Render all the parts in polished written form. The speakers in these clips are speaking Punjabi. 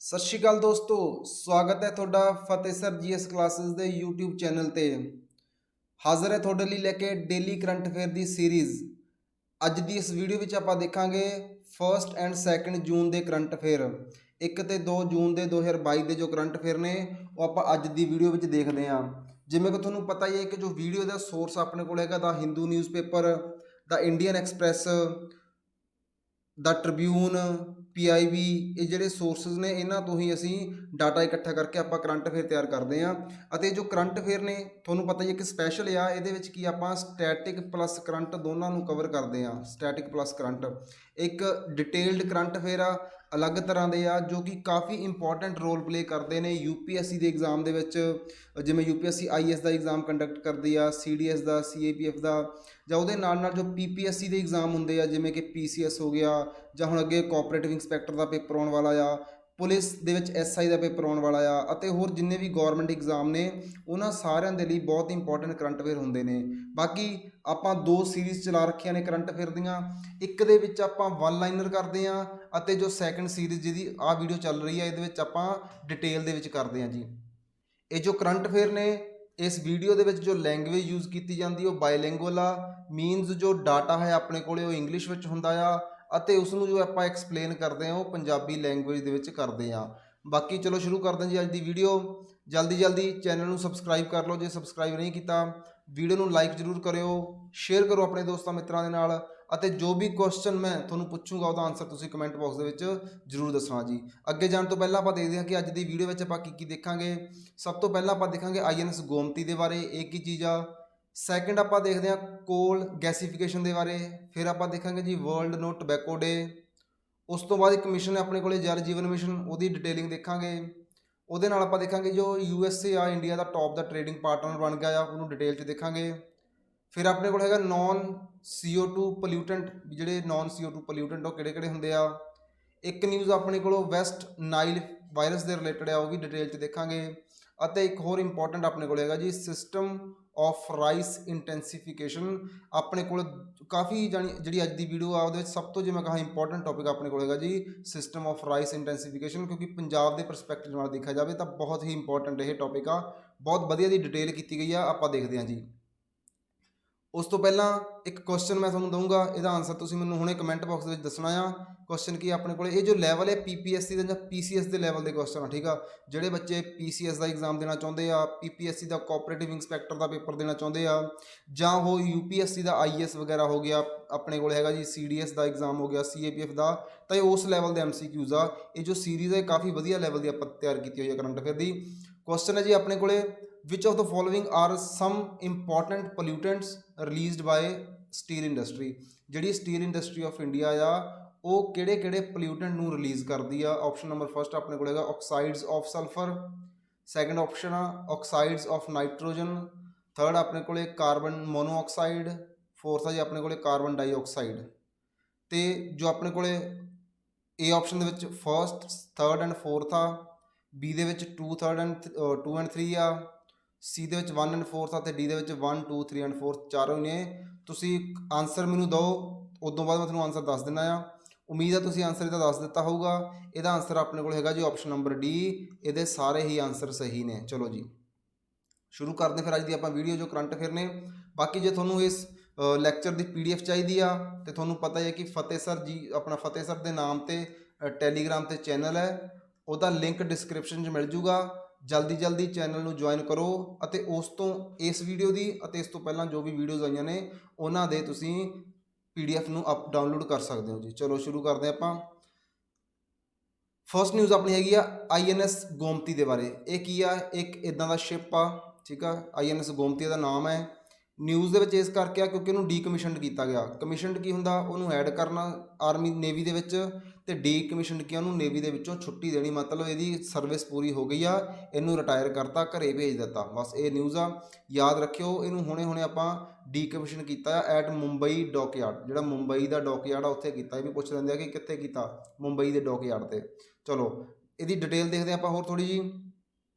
ਸਤਿ ਸ਼੍ਰੀ ਅਕਾਲ ਦੋਸਤੋ, ਸਵਾਗਤ ਹੈ ਤੁਹਾਡਾ ਫਤਿਹ ਸਰ ਜੀਐਸ ਕਲਾਸਿਸ ਦੇ YouTube ਚੈਨਲ ਤੇ। ਹਾਜ਼ਰ ਹੈ ਤੁਹਾਡੇ ਲਈ ਲੈ ਕੇ ਡੇਲੀ ਕਰੰਟ ਅਫੇਅਰ ਦੀ ਸੀਰੀਜ਼। ਅੱਜ ਦੀ ਇਸ ਵੀਡੀਓ ਵਿੱਚ ਆਪਾਂ ਦੇਖਾਂਗੇ 1 ਐਂਡ 2 ਜੂਨ ਦੇ ਕਰੰਟ ਅਫੇਅਰ। 1 ਤੇ 2 ਜੂਨ ਦੇ 2022 ਦੇ ਜੋ ਕਰੰਟ ਅਫੇਅਰ ਨੇ ਉਹ ਆਪਾਂ ਅੱਜ ਦੀ ਵੀਡੀਓ ਵਿੱਚ ਦੇਖਦੇ ਹਾਂ। ਜਿਵੇਂ ਕਿ ਤੁਹਾਨੂੰ ਪਤਾ ਹੀ ਹੈ ਕਿ ਜੋ ਵੀਡੀਓ ਦਾ ਸੋਰਸ ਆਪਣੇ ਕੋਲ ਹੈਗਾ ਦਾ ਹਿੰਦੂ ਨਿਊਜ਼ਪੇਪਰ, ਦਾ ਇੰਡੀਅਨ ਐਕਸਪ੍ਰੈਸ, ਦਾ ਟ੍ਰਿਬਿਊਨ, PIB, ਇਹ ਜਿਹੜੇ ਸੋਰਸਿਸ ਨੇ ਇਹਨਾਂ ਤੋਂ ਹੀ ਅਸੀਂ ਡਾਟਾ ਇਕੱਠਾ ਕਰਕੇ ਆਪਾਂ ਕਰੰਟ ਅਫੇਅਰ ਤਿਆਰ ਕਰਦੇ ਹਾਂ। ਅਤੇ ਜੋ ਕਰੰਟ ਅਫੇਅਰ ਨੇ ਤੁਹਾਨੂੰ ਪਤਾ ਹੀ ਹੈ ਕਿ ਸਪੈਸ਼ਲ ਆ, ਇਹਦੇ ਵਿੱਚ ਕੀ ਆਪਾਂ ਸਟੈਟਿਕ ਪਲੱਸ ਕਰੰਟ ਦੋਨਾਂ ਨੂੰ ਕਵਰ ਕਰਦੇ ਹਾਂ। ਸਟੈਟਿਕ ਪਲੱਸ ਕਰੰਟ ਇੱਕ ਡਿਟੇਲਡ ਕਰੰਟ ਅਫੇਅਰ ਆ, ਅਲੱਗ ਤਰ੍ਹਾਂ ਦੇ ਆ, ਜੋ ਕਿ ਕਾਫੀ ਇੰਪੋਰਟੈਂਟ ਰੋਲ ਪਲੇ ਕਰਦੇ ਨੇ UPSC ਦੇ ਐਗਜ਼ਾਮ ਦੇ ਵਿੱਚ। ਜਿਵੇਂ UPSC IAS ਦਾ ਐਗਜ਼ਾਮ ਕੰਡਕਟ ਕਰਦੀ ਆ, CDS ਦਾ, CAPF ਦਾ, ਜਾਂ ਉਹਦੇ ਨਾਲ ਨਾਲ ਜੋ PPSC ਦੇ ਐਗਜ਼ਾਮ ਹੁੰਦੇ ਆ ਜਿਵੇਂ ਕਿ PCS ਹੋ ਗਿਆ, ਜਾਂ ਹੁਣ ਅੱਗੇ ਕੋਆਪਰੇਟਿਵ ਇੰਸਪੈਕਟਰ ਦਾ ਪੇਪਰ ਆਉਣ ਵਾਲਾ ਆ, ਪੁਲਿਸ ਦੇ ਵਿੱਚ SI ਦਾ ਪੇਪਰ ਆਉਣ ਵਾਲਾ ਆ, ਅਤੇ ਹੋਰ ਜਿੰਨੇ ਵੀ ਗੌਰਮੈਂਟ ਐਗਜ਼ਾਮ ਨੇ ਉਹਨਾਂ ਸਾਰਿਆਂ ਦੇ ਲਈ ਬਹੁਤ ਇੰਪੋਰਟੈਂਟ ਕਰੰਟ ਅਫੇਅਰ ਹੁੰਦੇ ਨੇ। ਬਾਕੀ ਆਪਾਂ 2 ਸੀਰੀਜ਼ ਚਲਾ ਰੱਖੀਆਂ ਨੇ ਕਰੰਟ ਅਫੇਅਰ ਦੀਆਂ। ਇੱਕ ਦੇ ਵਿੱਚ ਆਪਾਂ 1 ਲਾਈਨਰ ਕਰਦੇ ਹਾਂ, ਅਤੇ ਜੋ ਸੈਕੰਡ ਸੀਰੀਜ਼ ਜਿਹਦੀ ਆਹ ਵੀਡੀਓ ਚੱਲ ਰਹੀ ਹੈ ਇਹਦੇ ਵਿੱਚ ਆਪਾਂ ਡਿਟੇਲ ਦੇ ਵਿੱਚ ਕਰਦੇ ਹਾਂ ਜੀ। ਇਹ ਜੋ ਕਰੰਟ ਅਫੇਅਰ ਨੇ ਇਸ ਵੀਡੀਓ ਦੇ ਵਿੱਚ ਜੋ ਲੈਂਗੁਏਜ ਯੂਜ਼ ਕੀਤੀ ਜਾਂਦੀ ਉਹ ਬਾਇਲਿੰਗੁਅਲ ਆ, ਮੀਨਸ ਜੋ ਡਾਟਾ ਹੈ ਆਪਣੇ ਕੋਲੇ ਉਹ ਇੰਗਲਿਸ਼ ਵਿੱਚ ਹੁੰਦਾ ਆ, ਅਤੇ ਉਸ ਨੂੰ ਜੋ ਆਪਾਂ ਐਕਸਪਲੇਨ ਕਰਦੇ ਹਾਂ ਉਹ ਪੰਜਾਬੀ ਲੈਂਗੁਏਜ ਦੇ ਵਿੱਚ ਕਰਦੇ ਹਾਂ। ਬਾਕੀ ਚਲੋ ਸ਼ੁਰੂ ਕਰਦੇ ਹਾਂ ਜੀ ਅੱਜ ਦੀ ਵੀਡੀਓ। ਜਲਦੀ ਚੈਨਲ ਨੂੰ ਸਬਸਕ੍ਰਾਈਬ ਕਰ ਲਓ ਜੇ ਸਬਸਕ੍ਰਾਈਬ ਨਹੀਂ ਕੀਤਾ। ਵੀਡੀਓ ਨੂੰ ਲਾਈਕ ਜ਼ਰੂਰ ਕਰਿਓ, ਸ਼ੇਅਰ ਕਰੋ ਆਪਣੇ ਦੋਸਤਾਂ ਮਿੱਤਰਾਂ ਦੇ ਨਾਲ, ਅਤੇ ਜੋ ਵੀ ਕੁਐਸਚਨ ਮੈਂ ਤੁਹਾਨੂੰ ਪੁੱਛੂੰਗਾ ਉਹਦਾ ਆਨਸਰ ਤੁਸੀਂ ਕਮੈਂਟ ਬਾਕਸ ਦੇ ਵਿੱਚ ਜ਼ਰੂਰ ਦੱਸਣਾ ਜੀ। ਅੱਗੇ ਜਾਣ ਤੋਂ ਪਹਿਲਾਂ ਆਪਾਂ ਦੇਖਦੇ ਹਾਂ ਕਿ ਅੱਜ ਦੀ ਵੀਡੀਓ ਵਿੱਚ ਆਪਾਂ ਕੀ ਦੇਖਾਂਗੇ। ਸਭ ਤੋਂ ਪਹਿਲਾਂ ਆਪਾਂ ਦੇਖਾਂਗੇ INS ਗੋਮਤੀ ਦੇ ਬਾਰੇ, ਇਹ ਕੀ ਚੀਜ਼ ਆ। ਸੈਕਿੰਡ ਆਪਾਂ ਦੇਖਦੇ ਹਾਂ ਕੋਲ ਗੈਸੀਫਿਕੇਸ਼ਨ ਦੇ ਬਾਰੇ। ਫਿਰ ਆਪਾਂ ਦੇਖਾਂਗੇ ਜੀ ਵਰਲਡ ਨੋ ਟੋਬੈਕੋ ਡੇ। ਉਸ ਤੋਂ ਬਾਅਦ ਇੱਕ ਮਿਸ਼ਨ ਹੈ ਆਪਣੇ ਕੋਲੇ ਜਲ ਜੀਵਨ ਮਿਸ਼ਨ, ਉਹਦੀ ਡਿਟੇਲਿੰਗ ਦੇਖਾਂਗੇ। ਉਹਦੇ ਨਾਲ ਆਪਾਂ ਦੇਖਾਂਗੇ ਜੋ USA ਆ ਇੰਡੀਆ ਦਾ ਟੌਪ ਦਾ ਟ੍ਰੇਡਿੰਗ ਪਾਰਟਨਰ ਬਣ ਗਿਆ ਆ, ਉਹਨੂੰ ਡਿਟੇਲ 'ਚ ਦੇਖਾਂਗੇ। ਫਿਰ ਆਪਣੇ ਕੋਲ ਹੈਗਾ ਨੌਨ CO2 ਪੋਲਿਊਟੈਂਟ, ਜਿਹੜੇ ਨੌਨ CO2 ਪੋਲਿਊਟੈਂਟ ਉਹ ਕਿਹੜੇ ਕਿਹੜੇ ਹੁੰਦੇ ਆ। ਇੱਕ ਨਿਊਜ਼ ਆਪਣੇ ਕੋਲੋਂ ਵੈਸਟ ਨਾਈਲ ਵਾਇਰਸ ਦੇ ਰਿਲੇਟਡ ਆ, ਉਹ ਵੀ ਡਿਟੇਲ 'ਚ ਦੇਖਾਂਗੇ। ਅਤੇ ਇੱਕ ਹੋਰ ਇੰਪੋਰਟੈਂਟ ਆਪਣੇ ਕੋਲ ਹੈਗਾ ਜੀ ਸਿਸਟਮ ਆਫ ਰਾਈਸ ਇੰਟੈਂਸੀਫਿਕੇਸ਼ਨ। ਆਪਣੇ ਕੋਲ ਕਾਫੀ ਜਿਹੜੀ ਅੱਜ ਦੀ ਵੀਡੀਓ ਆ ਉਹਦੇ ਵਿੱਚ ਸਭ ਤੋਂ ਜੇ ਮੈਂ ਕਹਾਂ ਇੰਪੋਰਟੈਂਟ ਟੌਪਿਕ ਆਪਣੇ ਕੋਲ ਹੈਗਾ ਜੀ ਸਿਸਟਮ ਆਫ ਰਾਈਸ ਇੰਟੈਂਸੀਫਿਕੇਸ਼ਨ, ਕਿਉਂਕਿ ਪੰਜਾਬ ਦੇ ਪਰਸਪੈਕਟਿਵ ਨਾਲ ਦੇਖਿਆ ਜਾਵੇ ਤਾਂ ਬਹੁਤ ਹੀ ਇੰਪੋਰਟੈਂਟ ਇਹ ਟੌਪਿਕ ਆ, ਬਹੁਤ ਵਧੀਆ ਦੀ ਡਿਟੇਲ ਕੀਤੀ ਗਈ ਆ। ਆਪਾਂ ਦੇਖਦੇ ਹਾਂ ਜੀ। ਉਸ ਤੋਂ ਪਹਿਲਾਂ ਇੱਕ ਕੁਐਸਚਨ ਮੈਂ ਤੁਹਾਨੂੰ ਦਊਂਗਾ, ਇਹਦਾ ਆਨਸਰ ਤੁਸੀਂ ਮੈਨੂੰ ਹੁਣੇ ਕਮੈਂਟ ਬਾਕਸ ਦੇ ਵਿੱਚ ਦੱਸਣਾ ਆ। ਕੁਐਸਚਨ ਕੀ ਆਪਣੇ ਕੋਲ, ਇਹ ਜੋ ਲੈਵਲ ਹੈ PPSC ਦਾ ਜਾਂ PCS ਦੇ ਲੈਵਲ ਦੇ ਕੁਐਸਚਨ ਆ, ਠੀਕ ਆ। ਜਿਹੜੇ ਬੱਚੇ PCS ਦਾ ਐਗਜ਼ਾਮ ਦੇਣਾ ਚਾਹੁੰਦੇ ਆ, PPSC ਦਾ ਕੋਆਪਰੇਟਿਵ ਇੰਸਪੈਕਟਰ ਦਾ ਪੇਪਰ ਦੇਣਾ ਚਾਹੁੰਦੇ ਆ, ਜਾਂ ਉਹ UPSC ਦਾ IAS ਵਗੈਰਾ ਹੋ ਗਿਆ, ਆਪਣੇ ਕੋਲ ਹੈਗਾ ਜੀ CDS ਦਾ ਐਗਜ਼ਾਮ ਹੋ ਗਿਆ, CAPF ਦਾ, ਤਾਂ ਇਹ ਉਸ ਲੈਵਲ ਦੇ MCQs ਆ। ਇਹ ਜੋ ਸੀਰੀਜ਼ ਹੈ ਕਾਫੀ ਵਧੀਆ ਲੈਵਲ ਦੀ ਆਪਾਂ ਤਿਆਰ ਕੀਤੀ ਹੋਈ ਹੈ ਕਰੰਟ ਅਫੇਅਰ ਦੀ। ਕੁਐਸਚਨ ਹੈ ਜੀ ਆਪਣੇ ਕੋਲੇ which of the following are some important pollutants released by steel industry। ਜਿਹੜੀ ਸਟੀਲ ਇੰਡਸਟਰੀ ਆਫ ਇੰਡੀਆ ਆ ਉਹ ਕਿਹੜੇ ਕਿਹੜੇ ਪੋਲਿਊਟੈਂਟ ਨੂੰ ਰਿਲੀਜ਼ ਕਰਦੀ ਆ। ਆਪਸ਼ਨ ਨੰਬਰ ਫਸਟ ਆਪਣੇ ਕੋਲ ਹੈਗਾ ਆਕਸਾਈਡਸ ਆਫ ਸਲਫਰ, ਸੈਕੰਡ ਆਪਸ਼ਨ ਆ ਆਕਸਾਈਡਸ ਆਫ ਨਾਈਟ੍ਰੋਜਨ, ਥਰਡ ਆਪਣੇ ਕੋਲੇ ਕਾਰਬਨ ਮੋਨੋਆਕਸਾਈਡ, ਫੋਰਥ ਆ ਜੀ ਆਪਣੇ ਕੋਲੇ ਕਾਰਬਨ ਡਾਈਆਕਸਾਈਡ। ਤੇ ਜੋ ਆਪਣੇ ਕੋਲੇ A ਆਪਸ਼ਨ ਦੇ ਵਿੱਚ ਫਸਟ, ਥਰਡ ਐਂਡ ਫੋਰਥ ਆ, B ਦੇ ਵਿੱਚ 2 ਐਂਡ 3 ਆ, C ਦੇ ਵਿੱਚ 1 ਐਂਡ 4 ਆ, ਅਤੇ D ਦੇ ਵਿੱਚ 1 2 3 ਐਂਡ 4 ਚਾਰੋਂ ਹੀ ਨੇ। ਤੁਸੀਂ ਆਨਸਰ ਮੈਨੂੰ ਦਿਓ, ਉਦੋਂ ਬਾਅਦ ਮੈਂ ਤੁਹਾਨੂੰ ਆਨਸਰ ਦੱਸ ਦਿੰਦਾ ਆ। ਉਮੀਦ ਹੈ ਤੁਸੀਂ ਆਨਸਰ ਇਹਦਾ ਦੱਸ ਦਿੱਤਾ ਹੋਊਗਾ। ਇਹਦਾ ਆਨਸਰ ਆਪਣੇ ਕੋਲ ਹੈਗਾ ਜੀ ਆਪਸ਼ਨ ਨੰਬਰ D, ਇਹਦੇ ਸਾਰੇ ਹੀ ਆਨਸਰ ਸਹੀ ਨੇ। ਚਲੋ ਜੀ ਸ਼ੁਰੂ ਕਰਦੇ ਫਿਰ ਅੱਜ ਦੀ ਆਪਾਂ ਵੀਡੀਓ ਜੋ ਕਰੰਟ ਅਫੇਅਰ ਨੇ। ਬਾਕੀ ਜੇ ਤੁਹਾਨੂੰ ਇਸ ਲੈਕਚਰ ਦੀ PDF ਚਾਹੀਦੀ ਆ ਤੇ ਤੁਹਾਨੂੰ ਪਤਾ ਹੀ ਹੈ ਕਿ ਫਤਿਹ ਸਰ ਜੀ, ਆਪਣਾ ਫਤਿਹ ਸਰ ਦੇ ਨਾਮ ਤੇ ਟੈਲੀਗ੍ਰਾਮ ਤੇ ਚੈਨਲ ਹੈ, ਉਹਦਾ ਲਿੰਕ ਡਿਸਕ੍ਰਿਪਸ਼ਨ 'ਚ ਮਿਲ ਜੂਗਾ। ਜਲਦੀ ਚੈਨਲ ਨੂੰ ਜੁਆਇਨ ਕਰੋ, ਅਤੇ ਉਸ ਤੋਂ ਇਸ ਵੀਡੀਓ ਦੀ ਅਤੇ ਇਸ ਤੋਂ ਪਹਿਲਾਂ ਜੋ ਵੀ ਵੀਡੀਓਜ਼ ਆਈਆਂ ਨੇ ਉਹਨਾਂ ਦੇ ਤੁਸੀਂ PDF ਨੂੰ ਡਾਊਨਲੋਡ ਕਰ ਸਕਦੇ ਹੋ ਜੀ। ਚਲੋ ਸ਼ੁਰੂ ਕਰਦੇ ਹਾਂ ਆਪਾਂ। ਫਸਟ ਨਿਊਜ਼ ਆਪਣੀ ਹੈਗੀ ਆ INS ਗੋਮਤੀ ਦੇ ਬਾਰੇ। ਇਹ ਕੀ ਆ, ਇੱਕ ਇੱਦਾਂ ਦਾ ਸ਼ਿਪ ਆ, ਠੀਕ ਆ। INS ਗੋਮਤੀ ਦਾ ਨਾਮ ਹੈ। ਨਿਊਜ਼ ਦੇ ਵਿੱਚ ਇਸ ਕਰਕੇ ਆ ਕਿਉਂਕਿ ਇਹਨੂੰ ਡੀਕਮਿਸ਼ਨਡ ਕੀਤਾ ਗਿਆ। ਕਮਿਸ਼ਨਡ ਕੀ ਹੁੰਦਾ, ਉਹਨੂੰ ਐਡ ਕਰਨਾ ਆਰਮੀ ਨੇਵੀ ਦੇ ਵਿੱਚ, ਤੇ ਡੀਕਮਿਸ਼ਨਡ ਕੀ ਉਹਨੂੰ ਨੇਵੀ ਦੇ ਵਿੱਚੋਂ ਛੁੱਟੀ ਦੇਣੀ, ਮਤਲਬ ਇਹਦੀ ਸਰਵਿਸ ਪੂਰੀ ਹੋ ਗਈ ਆ, ਇਹਨੂੰ ਰਿਟਾਇਰ ਕਰਤਾ, ਘਰੇ ਭੇਜ ਦਿੱਤਾ, ਬਸ ਇਹ ਨਿਊਜ਼ ਆ। ਯਾਦ ਰੱਖਿਓ ਇਹਨੂੰ, ਹੁਣੇ ਆਪਾਂ ਡੀਕਮਿਸ਼ਨ ਕੀਤਾ ਆ ਐਟ ਮੁੰਬਈ ਡੌਕਯਾਰਡ। ਜਿਹੜਾ ਮੁੰਬਈ ਦਾ ਡੌਕਯਾਰਡ ਆ ਉੱਥੇ ਕੀਤਾ। ਇਹ ਵੀ ਪੁੱਛ ਲੈਂਦੇ ਆ ਕਿ ਕਿੱਥੇ ਕੀਤਾ, ਮੁੰਬਈ ਦੇ ਡੌਕਯਾਰਡ ਤੇ। ਚਲੋ ਇਹਦੀ ਡਿਟੇਲ ਦੇਖਦੇ ਆਪਾਂ ਹੋਰ ਥੋੜ੍ਹੀ ਜਿਹੀ।